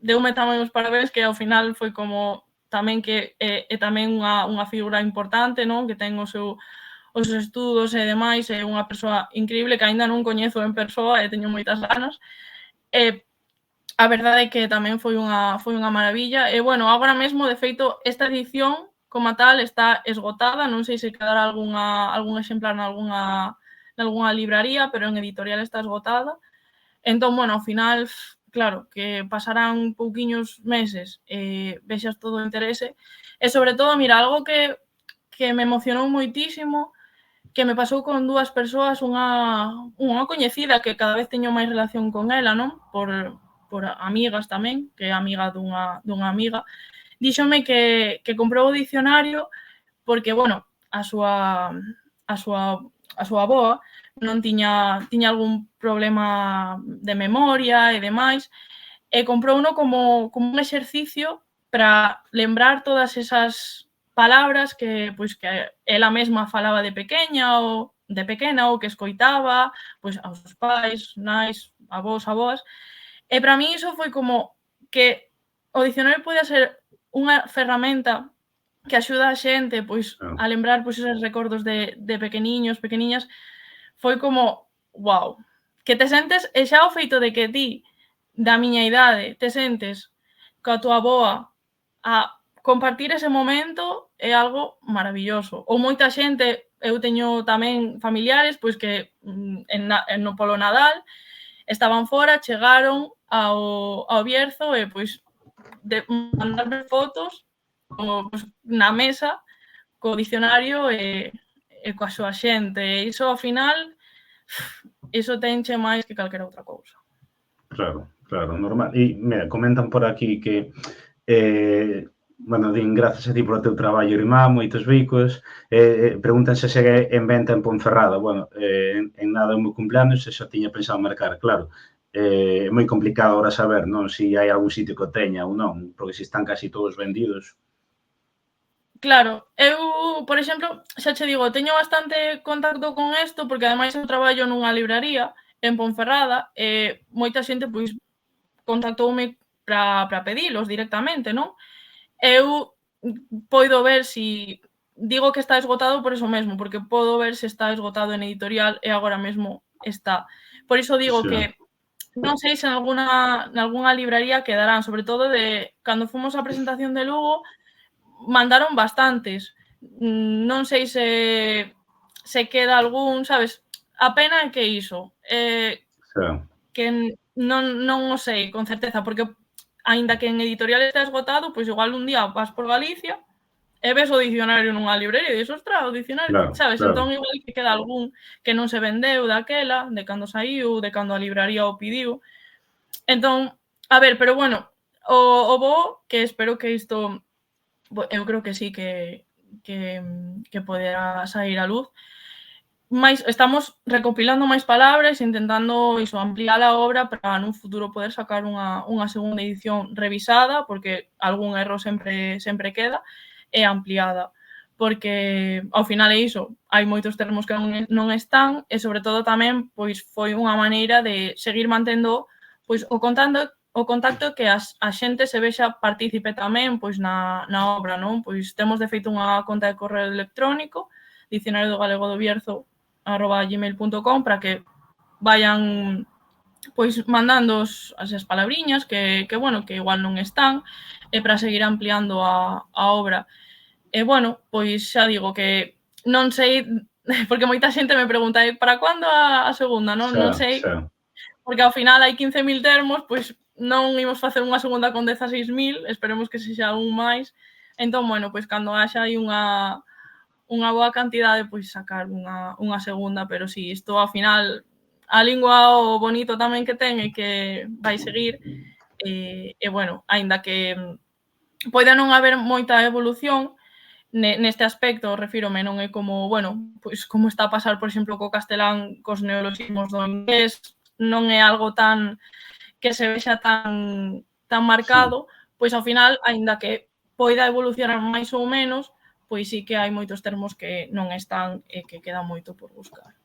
deume tamén os parabéns, que ao final foi como tamén que é tamén unha figura importante, non? Que ten os seus estudos e demais, é unha persoa increíble que aínda non coñezo en persoa e teño moitas ganas. A verdade é que tamén foi unha maravilla. E, bueno, agora mesmo, de feito, esta edición, como tal, está esgotada. Non sei se quedará algún exemplar nalgúna libraría, pero en editorial está esgotada. Entón, bueno, ao final, claro, que pasarán pouquiños meses e vexas todo o interese. E, sobre todo, mira, algo que me emocionou moitísimo, que me pasou con dúas persoas, unha coñecida que cada vez teño máis relación con ela, non? Por amigas tamén, que é amiga dunha amiga, díxome que comprou o dicionario porque, bueno, a súa avoa non tiña algún problema de memoria e demais, e comprouno como un exercicio para lembrar todas esas palabras que ela mesma falaba de pequena ou que escoitaba pois aos seus pais, nais, avós, avoas. E para mí iso foi como que o dicionario podía ser unha ferramenta que axuda a xente pois a lembrar pois esos recordos de pequeniños, pequeniñas. Foi como, wow, que te sentes, e xa o feito de que ti, da miña idade, te sentes coa tua avoa a compartir ese momento é algo maravilloso. Ou moita xente, eu teño tamén familiares pois que no polo Nadal estaban fora, chegaron ao Bierzo e pois mandarme fotos na mesa co dicionario e coa súa xente. E iso, ao final, iso tenche máis que calquera outra cousa. Claro, normal. E, mira, comentan por aquí que Bueno, din grazas a ti polo teu traballo, irmá, moitos bicos. Preguntan se segue en venta en Ponferrada. Bueno, en nada o meu cumpleaños e xa tiña pensado marcar, claro. É moi complicado ahora saber, non, se hai algún sitio que o teña ou non, porque se están casi todos vendidos. Claro, eu, por exemplo, xa che digo, teño bastante contacto con isto, porque ademais eu traballo nunha libraría en Ponferrada e moita xente, pois, contactoume para pedilos directamente, non? Eu poido ver si digo que está esgotado por eso mesmo, porque podo ver se está esgotado en editorial e agora mesmo está. Por iso digo Xa, que non sei se nalgunha libraría quedarán, sobre todo de cando fomos á presentación de Lugo, mandaron bastantes. Non sei se queda algún, sabes? A pena é que iso, xa, que non o sei con certeza, porque aínda que en editorial está esgotado, pois igual un día vas por Galicia e ves o dicionario nunha librería e dis, ostras, o dicionario, claro, sabes? claro. Entón igual que queda algún que non se vendeu daquela, de cando saíu, de cando a libraría o pediu. Entón, a ver, pero bueno, o bo, que espero que isto eu creo que sí que poderá saír á luz. Mais estamos recopilando máis palabras, intentando iso, ampliar a obra para nun futuro poder sacar unha segunda edición revisada, porque algún erro sempre queda, e ampliada. Porque ao final é iso, hai moitos termos que non están e sobre todo tamén pois foi unha maneira de seguir mantendo pois o contacto que a xente se vexa partícipe tamén pois na obra, non? Pois temos de feito unha conta de correo electrónico, dicionario do galego do Bierzo @gmail.com para que vayan pois mandando as palabriñas bueno, que igual non están e para seguir ampliando a obra. E bueno, pois xa digo que non sei porque moita xente me pregunta para cando a segunda, non? Xa, Non sei, xa. porque ao final hai 15.000 termos, pois non imos facer unha segunda con 16.000, esperemos que sexa aún máis. Entón, bueno, pois cando haxa aí unha boa cantidade, pois sacar unha segunda, pero si, isto ao final a lingua o bonito tamén que ten é que vai seguir e bueno, aínda que poida non haber moita evolución neste aspecto, refírome, non é como, bueno, pois como está a pasar, por exemplo, co castelán, cos neoloxismos do inglés, non é algo tan que se vexa tan Sí. marcado, pois ao final, aínda que poida evolucionar máis ou menos, pois sí que hai moitos termos que non están e que queda moito por buscar.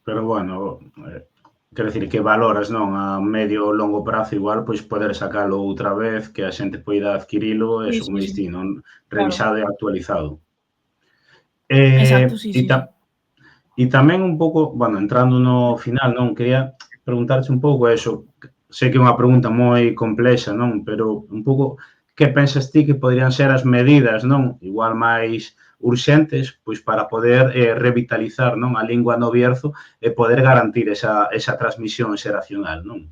Pero bueno, quero dicir que valoras, non, a medio ou longo prazo igual, pois poder sacalo outra vez, que a xente poida adquirilo, Sí, eso como sí, dis sí, ti, non, claro. revisado e actualizado. Exacto, sí, E sí, sí. tamén un pouco, bueno, entrando no final, non, quería preguntarche un pouco eso, sei que é unha pregunta moi complexa, non, pero un pouco que pensas ti que poderían ser as medidas, non, igual máis urxentes, pois para poder revitalizar, non, a lingua no Bierzo e poder garantir esa transmisión xeracional, non?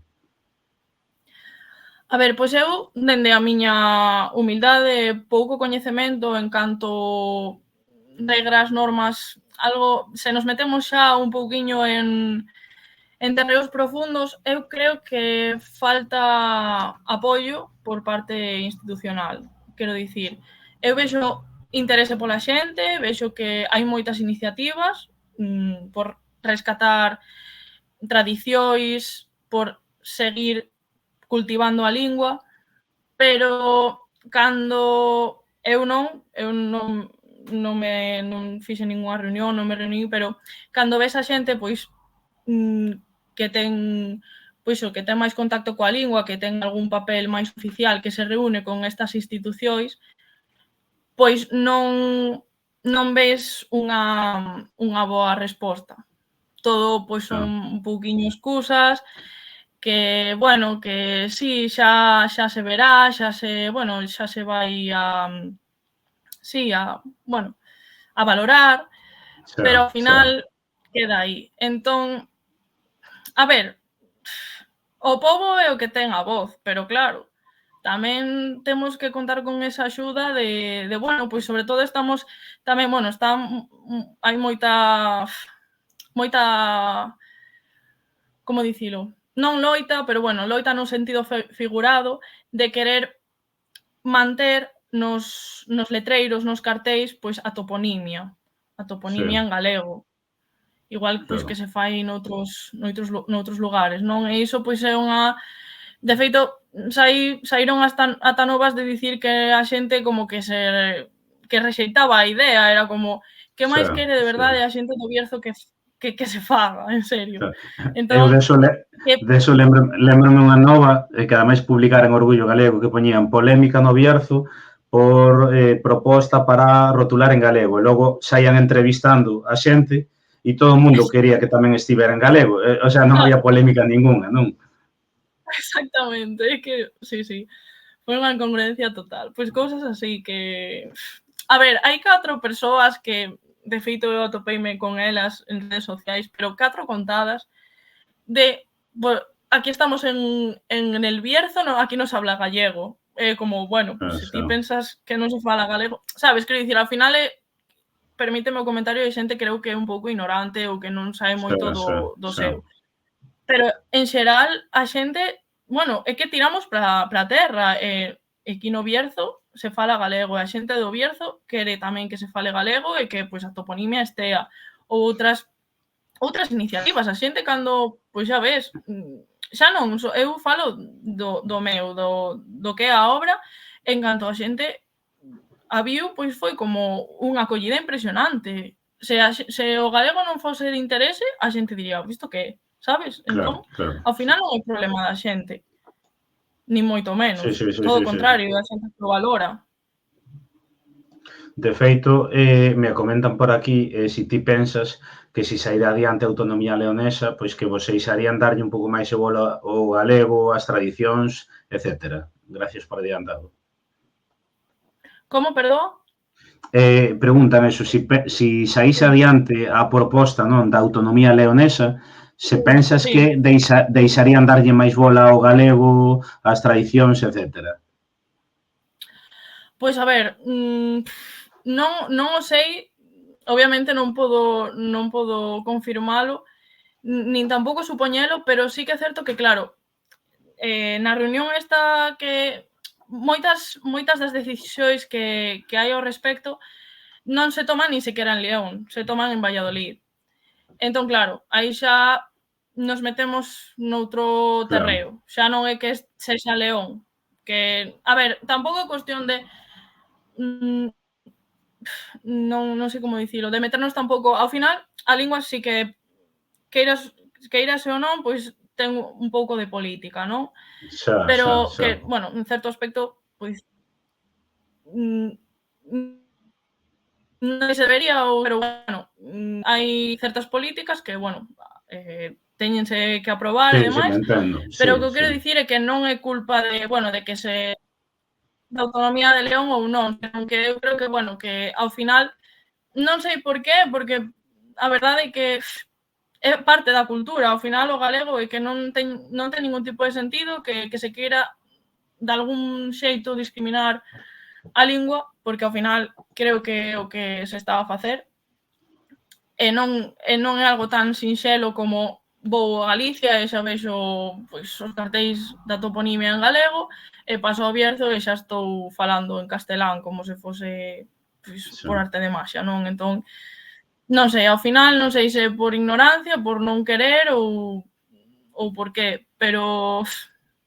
A ver, pois eu, dende a miña humildade, pouco coñecemento en canto regras, normas, algo, se nos metemos xa un pouquiño en terreos profundos, eu creo que falta apoio por parte institucional. Quero dicir, eu vexo interese pola xente, vexo que hai moitas iniciativas por rescatar tradicións, por seguir cultivando a lingua, pero cando eu non fixen ningunha reunión, non me reuní, pero cando ves a xente, pois, que ten pois o que ten máis contacto coa lingua, que ten algún papel máis oficial, que se reúne con estas institucións, pois non ves unha boa resposta. Todo pois son Ah, un pouquiño excusas, que, bueno, que sí, xa se verá, bueno, xa se vai sí, bueno, a valorar, pero xa, ao xa. final queda aí. Entón, a ver, o pobo é o que ten a voz, pero claro, tamén temos que contar con esa axuda de bueno, pois sobre todo estamos tamén, bueno, hai moita, como dicilo? Non loita, pero bueno, loita no sentido figurado de querer manter nos letreiros, nos cartéis, pois a toponimia en galego. Igual pois que se fai noutros lugares, non? E iso pois é unha... De feito, saíron ata novas de dicir que a xente como que rexeitaba a idea, era como que máis quere de verdade a xente do Bierzo que se faga, en serio. Eu deso lembrame unha nova que ademais publicara en Orgullo Galego que poñían polémica no Bierzo por proposta para rotular en galego e logo saían entrevistando a xente e todo o mundo quería que tamén estivera en galego. O sea, non había polémica ninguna, non? Exactamente, é que, sí, foi unha incongruencia total. Pois cousas así que... A ver, hai 4 persoas que, de feito, eu atopeime con elas en redes sociais, pero 4 contadas de... Bueno, aquí estamos en el Bierzo, no, aquí nos habla gallego. Como, bueno, pues se ti pensas que non se fala galego... Sabes, quero dicir, ao final permíteme o comentario de xente creo que é un pouco ignorante ou que non sabe moito do seu. Pero, en xeral, a xente, bueno, é que tiramos para a terra. Aquí no Bierzo se fala galego e a xente do Bierzo quere tamén que se fale galego e que pois a toponimia estea. Ou outras iniciativas. A xente cando, pois xa ves, xa non, eu falo do meu, do que é a obra, en canto a xente a viu, pois foi como unha acollida impresionante. Se o galego non fose de interese, a xente diría, isto que é, sabes? Entón, ao final non é problema da xente, ni moito menos. Todo o contrario, a xente lo valora. De feito, me comentan por aquí se ti pensas que se saíra adiante a autonomía leonesa, pois que vocês harían darlle un pouco máis o bolo ao galego, as tradicións, etc. Gracias por adiantado. Como, perdón? Preguntan eso, si saíse adiante a proposta da autonomía leonesa, se pensas que deixarían darlle máis bola ao galego, as tradicións, etc. Pois a ver, non o sei, obviamente non podo confirmalo, nin tampouco supoñelo, pero sí que é certo que, claro, na reunión esta que moitas das decisións que hai ao respecto non se toman nin sequera en León, se toman en Valladolid. Entón, claro, aí xa nos metemos noutro terreo. Xa non é que sexa León. Que, a ver, tampouco é cuestión de... non sei como dicilo, de meternos tampouco... Ao final, a lingua sí que queirase ou non, pois ten un pouco de política, non? Pero que, bueno, en certo aspecto, pois non se debería, pero, bueno, hai certas políticas que, bueno, teñense que aprobar e demais, pero o que eu quero dicir é que non é culpa de, bueno, de que se da autonomía de León ou non, senón que eu creo que, bueno, que ao final non sei por qué, porque a verdade é que é parte da cultura, ao final o galego é que non ten ningún tipo de sentido que se queira de algún xeito discriminar a lingua, porque ao final creo que é o que se está a facer e non é algo tan sinxelo como vou a Galicia e xa vexo pois, os cartéis da toponimia en galego e paso ao Bierzo e xa estou falando en castelán como se fose pois, por arte de maxia, non? Entón, non sei, ao final non sei se por ignorancia, por non querer ou por qué, pero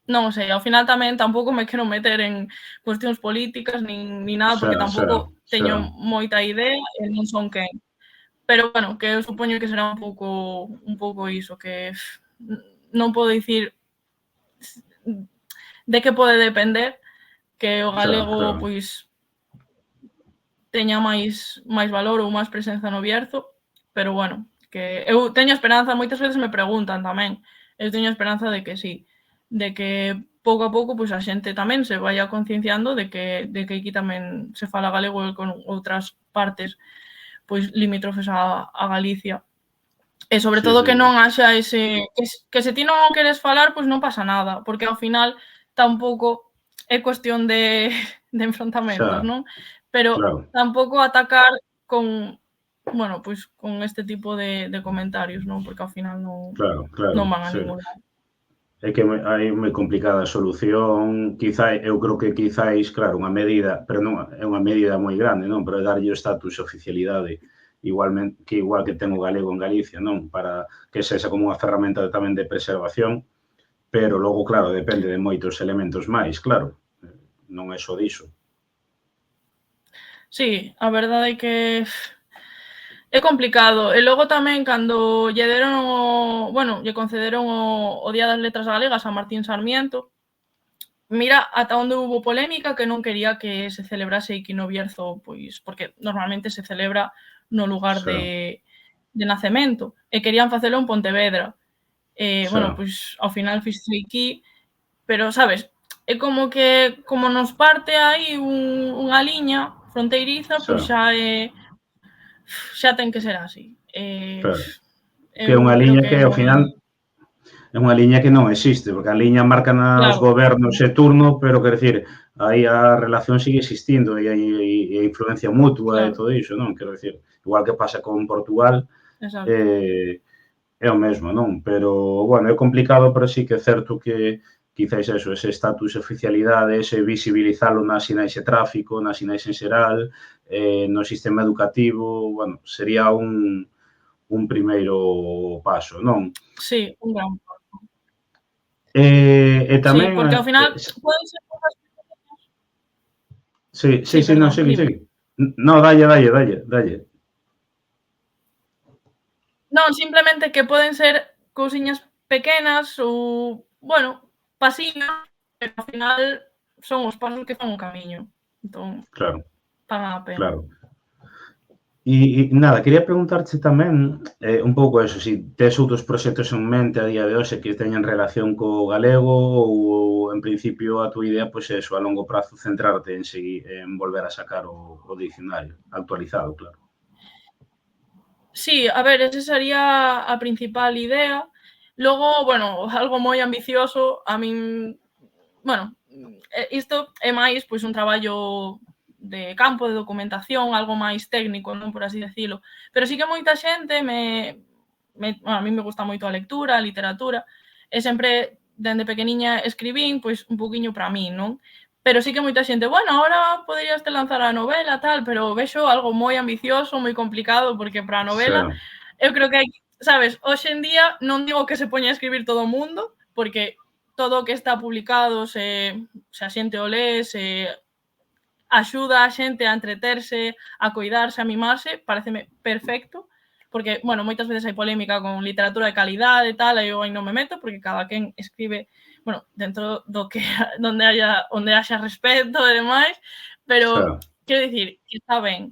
non sei, ao final tamén tampouco me quero meter en cuestións políticas nin nada, porque tampouco teño moita idea e non son quen. Pero, bueno, que eu supoño que será un pouco iso, que non podo dicir de que pode depender que o galego, pois, teña máis valor ou máis presenza no Bierzo, pero, bueno, que eu teño esperanza, moitas veces me preguntan tamén, eu teño esperanza de que sí, de que pouco a pouco pois a xente tamén se vaya concienciando de que aquí tamén se fala galego con outras partes pois limítrofes a Galicia. E sobre todo que non haxa ese... Que se ti non queres falar, pois non pasa nada, porque ao final tampouco é cuestión de enfrontamentos, non? Pero tampouco atacar con, bueno, pois con este tipo de comentarios, non? Porque ao final non van a ningún lado. é que hai moi complicada a solución, quizá, eu creo que quizáis, claro, unha medida, pero non é unha medida moi grande, non? Pero darlle o status oficialidade igualmente igual que ten o galego en Galicia, non? Para que sexa como unha ferramenta tamén de preservación, pero logo, claro, depende de moitos elementos máis, claro, non é só diso. Sí, a verdade é que é complicado. E logo tamén, cando lle deron lle concederon o Día das Letras Galegas a Martín Sarmiento, mira ata onde hubo polémica que non quería que se celebrase aquí no Bierzo, pois, porque normalmente se celebra no lugar Sí, de nacemento, e querían facelo en Pontevedra. sí, Pois, ao final fixose aquí, pero, sabes, é como que, como nos parte aí unha liña fronteiriza, sí, pois xa ten que ser así. claro. Que é Eu unha creo liña que que é ao moi... final é unha liña que non existe, porque a liña marcan os Claro, gobernos e turno, pero, quer decir, aí a relación sigue existindo e a influencia mutua e claro, todo iso, non? Quero decir, igual que pasa con Portugal, exacto. é o mesmo, non? Pero, bueno, é complicado, pero sí que é certo que quizáis eso, ese status de oficialidade, ese visibilizalo nas sinais de tráfico, nas sinais en xeral, no sistema educativo, bueno, sería un primeiro paso, non? Sí, un gran... E Sí, tamén, porque ao final poden ser cousas... sí, sí, Sí, sí, non, perdón, sigue, dime. sigue. No, dalle. Non, simplemente que poden ser cousiñas pequenas ou, pasiños, pero ao final son os pasos que fan o camiño. Entón, Claro, pagan a pena. claro. Nada, quería preguntarte tamén un pouco eso, si tes outros proxectos en mente a día de hoxe que teñan relación co galego ou, en principio, a túa idea, pois eso, a longo prazo, centrarte en volver a sacar o dicionario, actualizado, claro. Sí, a ver, esa sería a principal idea. Logo, algo moi ambicioso, a min, isto é máis pois un traballo de campo, de documentación, algo máis técnico, non, por así decilo. Pero sí que moita xente a mí me gusta moito a lectura, a literatura, e sempre, dende pequeniña, escribín, pois, un poquinho para min, non? Pero sí que moita xente, ahora poderías te lanzar a novela, tal, pero vexo algo moi ambicioso, moi complicado, porque para a Sí, novela, eu creo que hai, sabes, hoxe en día non digo que se poña a escribir todo o mundo, porque todo o que está publicado, se a xente o lee, se axuda a xente a entreterse, a coidarse, a mimarse, pareceme perfecto, porque, moitas veces hai polémica con literatura de calidade e tal, e eu aí non me meto, porque cada quen escribe, dentro do que onde haxa respeto e demais, sí, pero quero dicir que está ben.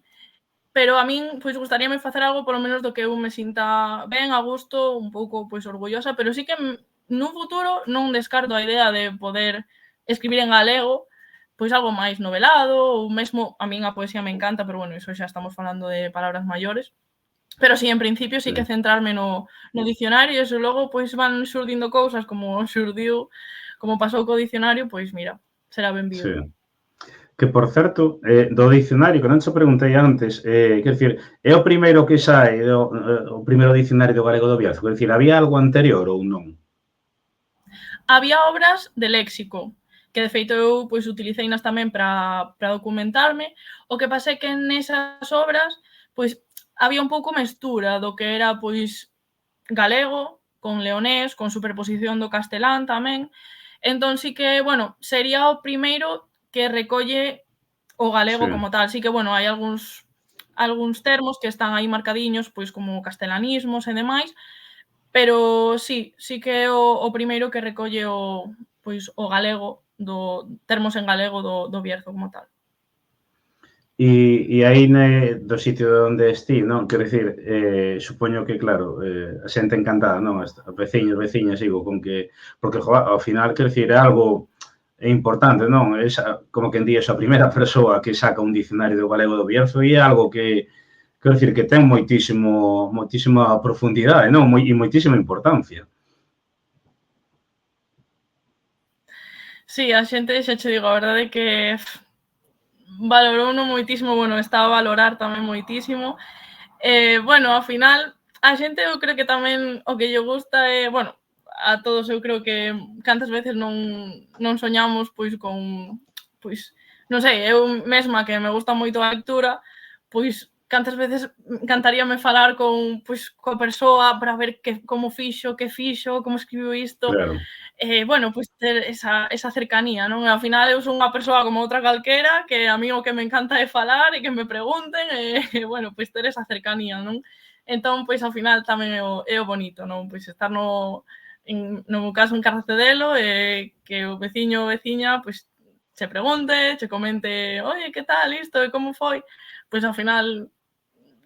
Pero a min, pois, gustaríame facer algo polo menos do que eu me sinta ben, a gusto, un pouco, pois, orgullosa, pero sí que nun futuro non descarto a idea de poder escribir en galego, pois algo máis novelado, ou mesmo, a min a poesía me encanta, pero, iso xa estamos falando de palabras maiores. Pero sí, en principio, sí que centrarme no dicionario, e iso logo, pois, van xurdindo cousas como xurdiu, como pasou co dicionario, pois, mira, será benvido. sí. Que, por certo, do dicionario, que non te preguntei antes, quer dicir, é o primeiro que sae, o primeiro dicionario do galego do Bierzo? Quer dicir, había algo anterior ou non? Había obras de léxico, que de feito eu pois utiliceinas tamén para documentarme. O que pasa é que nesas obras pois había un pouco mestura do que era pois galego con leonés, con superposición do castelán tamén. Entón sí que, sería o primeiro que recolle o Sí, galego como tal. Sí que, hai algúns termos que están aí marcadiños, pois como castelanismos e demais, pero sí que é o primeiro que recolle o galego, termos en galego do Bierzo como tal. e aí do sitio onde esti, non? Quero dicir, supoño que, claro, a xente encantada, non? As veciñas, digo, con que... Porque, ao final, quero dicir, é algo importante, non? Como que en día, a primeira persoa que saca un dicionario do galego do Bierzo e é algo que, quero dicir, que ten moitísima profundidade, non? E moitísima importancia. Sí, a xente, xa che digo, a verdade é que valorouno moitísimo, está a valorar tamén moitísimo. Ao final, a xente eu creo que tamén o que lle gusta é, a todos eu creo que cantas veces non soñamos pois con, pois, non sei, eu mesma que me gusta moito a lectura, pois cantas veces encantaríame falar con, pois, coa persoa para ver como fixo, que fixo, como escribiu isto. Claro. Bueno, pois ter esa cercanía, non? Ao final eu son unha persoa como outra calquera, que a mí o que me encanta é falar e que me pregunten, bueno, pois ter esa cercanía, non? Entón, pois, ao final tamén é o bonito, non? Pois estar no meu caso, en Carcedelo, que o veciño ou veciña, pois, che pregunte, che comente, oye, que tal isto, e como foi? Pois, ao final,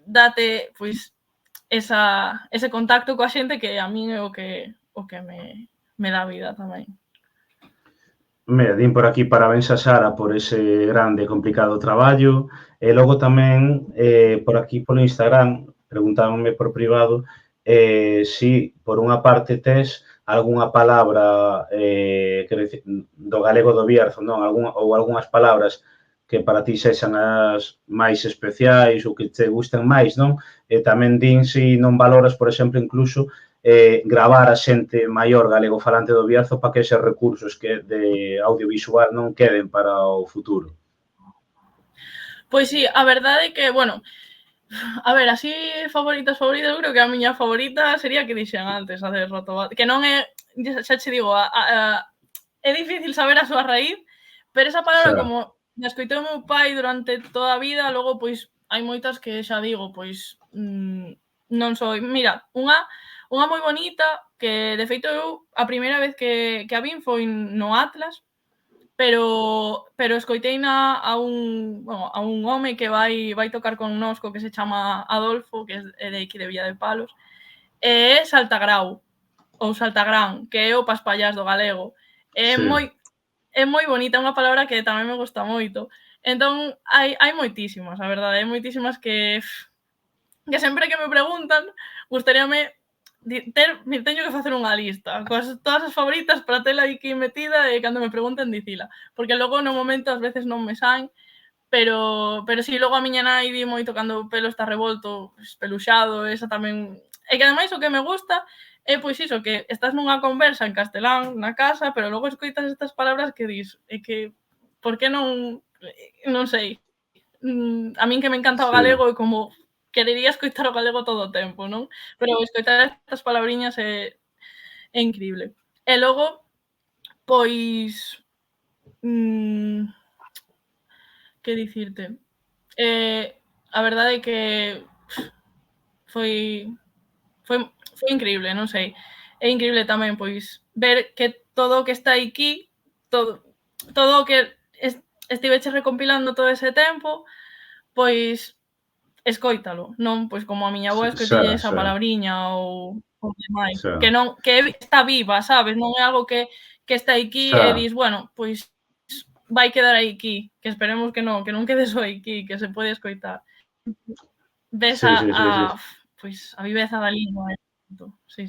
date, pois, ese contacto coa xente que a min é o que me dá vida tamén. Mira, din por aquí parabéns a Sara por ese grande e complicado traballo. E logo tamén, por aquí polo Instagram, preguntábanme por privado si, por unha parte, tes algunha palabra quero dicir, do galego do Bierzo, non? Ou algunhas palabras que para ti sexan as máis especiais ou que te gusten máis, non? E tamén din si non valoras, por exemplo, incluso gravar a xente maior galego falante do Bierzo para que eses recursos que de audiovisual non queden para o futuro. Pois sí, a verdade é que, bueno, a ver, así favoritas, eu creo que a miña favorita sería que dixen antes, a de Rotobat, que non é, xa che digo, é difícil saber a súa raíz, pero esa palabra, como me escoitei o meu pai durante toda a vida, logo, pois, hai moitas que xa digo, pois, non soy. Mira, unha moi bonita, que, de feito, eu, a primeira vez que a vin foi no Atlas, pero escoiteina a un home que vai tocar connosco, que se chama Adolfo, que é de aquí de Villa de Palos, e é Saltagrau, ou Saltagrán, que é o paspallás do galego. É moi bonita, é unha palabra que tamén me gusta moito. Entón, hai moitísimas, a verdade, hai moitísimas que sempre que me preguntan, gustaríame teño que facer unha lista coas todas as favoritas para tela aquí metida e cando me pregunten dicila, porque logo no momento ás veces non me saen, pero si, logo a miña nai di moito cando o pelo está revolto, espeluxado, esa tamén. E que ademais o que me gusta é, pois iso, que estás nunha conversa en castelán na casa, pero logo escoitas estas palabras que dis, e que por que non sei, a min que me encanta o galego é como querería escoitar o galego todo o tempo, non? Pero escoitar estas palabriñas é increíble. E logo, pois, que dicirte? A verdade é que foi increíble, non sei. É increíble tamén, pois, ver que todo o que está aquí, todo o que estiveches recompilando todo ese tempo, pois escóitalo, non? Pois como a miña avoa escoitille esa palabriña ou demais, que non, que está viva, sabes? Non é algo que está aquí e dis, bueno, pois vai quedar aquí, que esperemos que non quede só aquí, que se pode escoitar. Ves pois a viveza da lingua. Sí.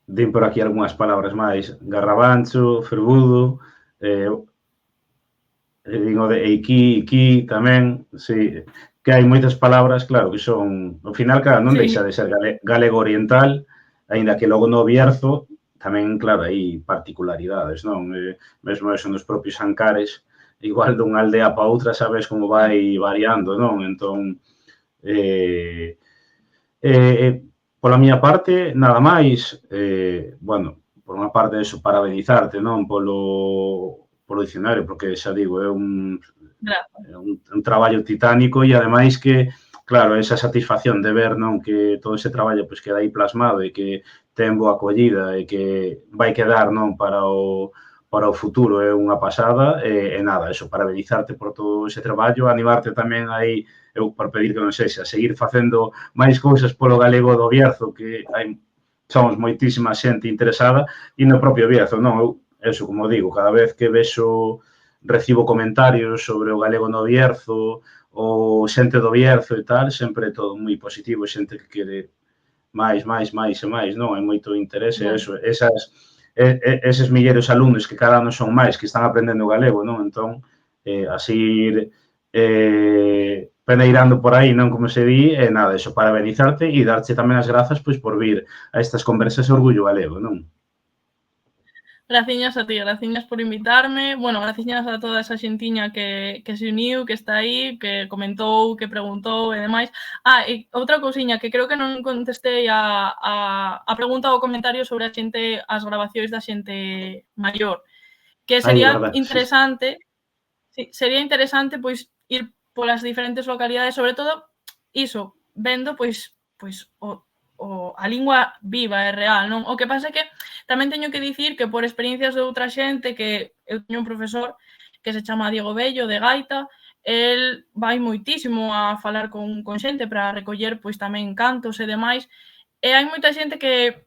Din por aquí algunhas palabras máis, garrabancho, ferbudo, din o de eiquí tamén, sí, que hai moitas palabras, claro, que son, ao final, claro, non deixa de ser galego oriental, aínda que logo no Bierzo tamén, claro, hai particularidades, non? Mesmo eso nos propios ancares, igual dunha aldea para outra, sabes como vai variando, non? Entón, pola miña parte, nada máis, bueno, por unha parte, eso, parabenizarte, non? Polo dicionario, porque, xa digo, é un traballo titánico e, ademais, que, claro, esa satisfacción de ver, non, que todo ese traballo pois queda aí plasmado e que ten boa acollida e que vai quedar, non, para o futuro, é unha pasada, e nada, eso, parabenizarte por todo ese traballo, animarte tamén aí, eu por pedir que non sexa, seguir facendo máis cousas polo galego do Bierzo, que somos moitísima xente interesada, e no propio Bierzo, non, eu, eso, como digo, cada vez que recibo comentarios sobre o galego no Bierzo, ou xente do Bierzo e tal, sempre é todo moi positivo, xente que quere máis e máis, non? Hai moito interese, eso, eses milleiros alumnos que cada ano son máis, que están aprendendo galego, non? Entón, así peneirando por aí, non, como se di, e nada, eso, parabenizarte e darche tamén as grazas, pois, por vir a estas conversas Orgullo Galego, non? Graciñas a ti, graciñas por invitarme. Bueno, graciñas a toda esa xentiña que se uniu, que está aí, que comentou, que preguntou e demais. E outra cousiña que creo que non contestei a pregunta ou comentario sobre a xente, as grabacións da xente maior, que sería Verdad, interesante, sí, sería interesante pois ir polas diferentes localidades, sobre todo iso, vendo pois a lingua viva e real, non? O que pasa é que tamén teño que dicir que por experiencias de outra xente, que eu teño un profesor que se chama Diego Bello, de gaita, el vai moitísimo a falar con xente para recoller pois tamén cantos e demais, e hai moita xente que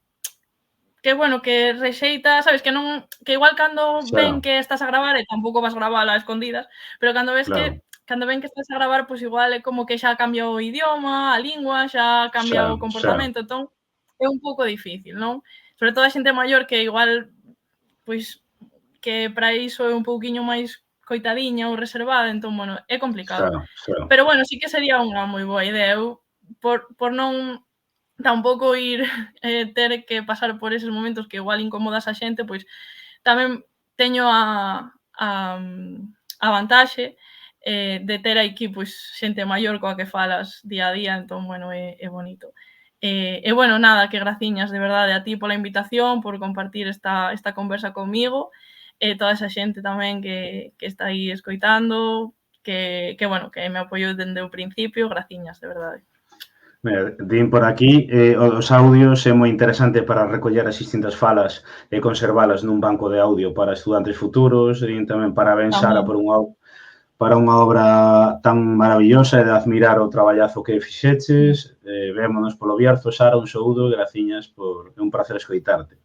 bueno, que rexeita, sabes, que non, que igual cando ven que estás a gravar, e tampouco vas gravala a escondidas, pero cando ves claro, que, cando ven que estás a gravar, pois igual é como que xa cambia o idioma, a lingua, xa cambia o comportamento, entón é un pouco difícil, non? Sobre todo a xente maior que igual, pois, que para iso é un pouquiño máis coitadiña ou reservada, entón, bueno, é complicado. Pero, bueno, sí que sería unha moi boa idea. Eu, por non tampouco ir ter que pasar por eses momentos que igual incomodas a xente, pois tamén teño a vantaxe de ter aquí pois xente maior coa que falas día a día, entón, bueno, é bonito. E, bueno, nada, que graciñas de verdade a ti pola invitación, por compartir esta conversa comigo, e toda esa xente tamén que está aí escoitando, que, bueno, que me apoiou dende o principio, graciñas, de verdade. Din por aquí, os audios é moi interesante para recoller as distintas falas e conservalas nun banco de audio para estudantes futuros, din tamén parabéns, Sara, por unha obra tan maravillosa e de admirar o traballazo que fixeches. Vémonos polo Bierzo, Sara, un saúdo e graciñas por un placer escoitarte.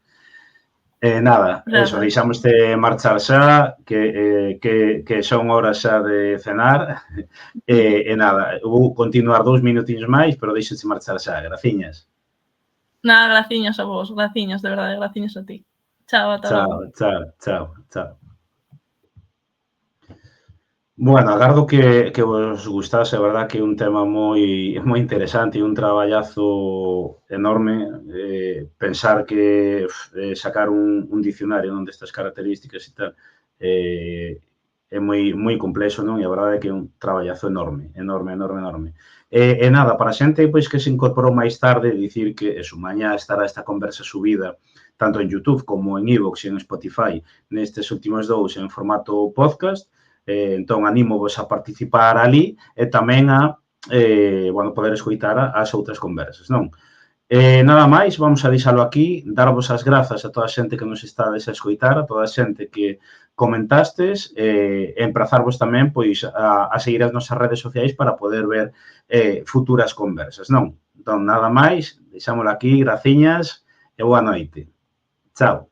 Nada, eso, deixámoste marchar xa, que son horas xa de cenar, e nada, vou continuar 2 minutiños máis, pero deixaste marchar xa, graciñas. Nada, graciñas a vos, graciñas, de verdade, graciñas a ti. Chao, ata logo. Chao. Bueno, agardo que vos gustase, a verdad que é un tema moi interesante e un traballazo enorme. Pensar que sacar un dicionario non destas características e tal é moi complexo, non? E a verdade é que é un traballazo enorme. E nada, para a xente pois, que se incorporou máis tarde, dicir que mañá estará esta conversa subida tanto en YouTube como en iVoox e en Spotify nestes últimos dous en formato podcast. Entón, anímovos a participar ali e tamén a poder escoitar as outras conversas, non? Nada máis, vamos a deixalo aquí, darvos as grazas a toda a xente que nos estades a escoitar, a toda a xente que comentastes, e emprazarvos tamén pois a seguir as nosas redes sociais para poder ver futuras conversas, non? Entón, nada máis, deixámolo aquí, graciñas e boa noite. Chao.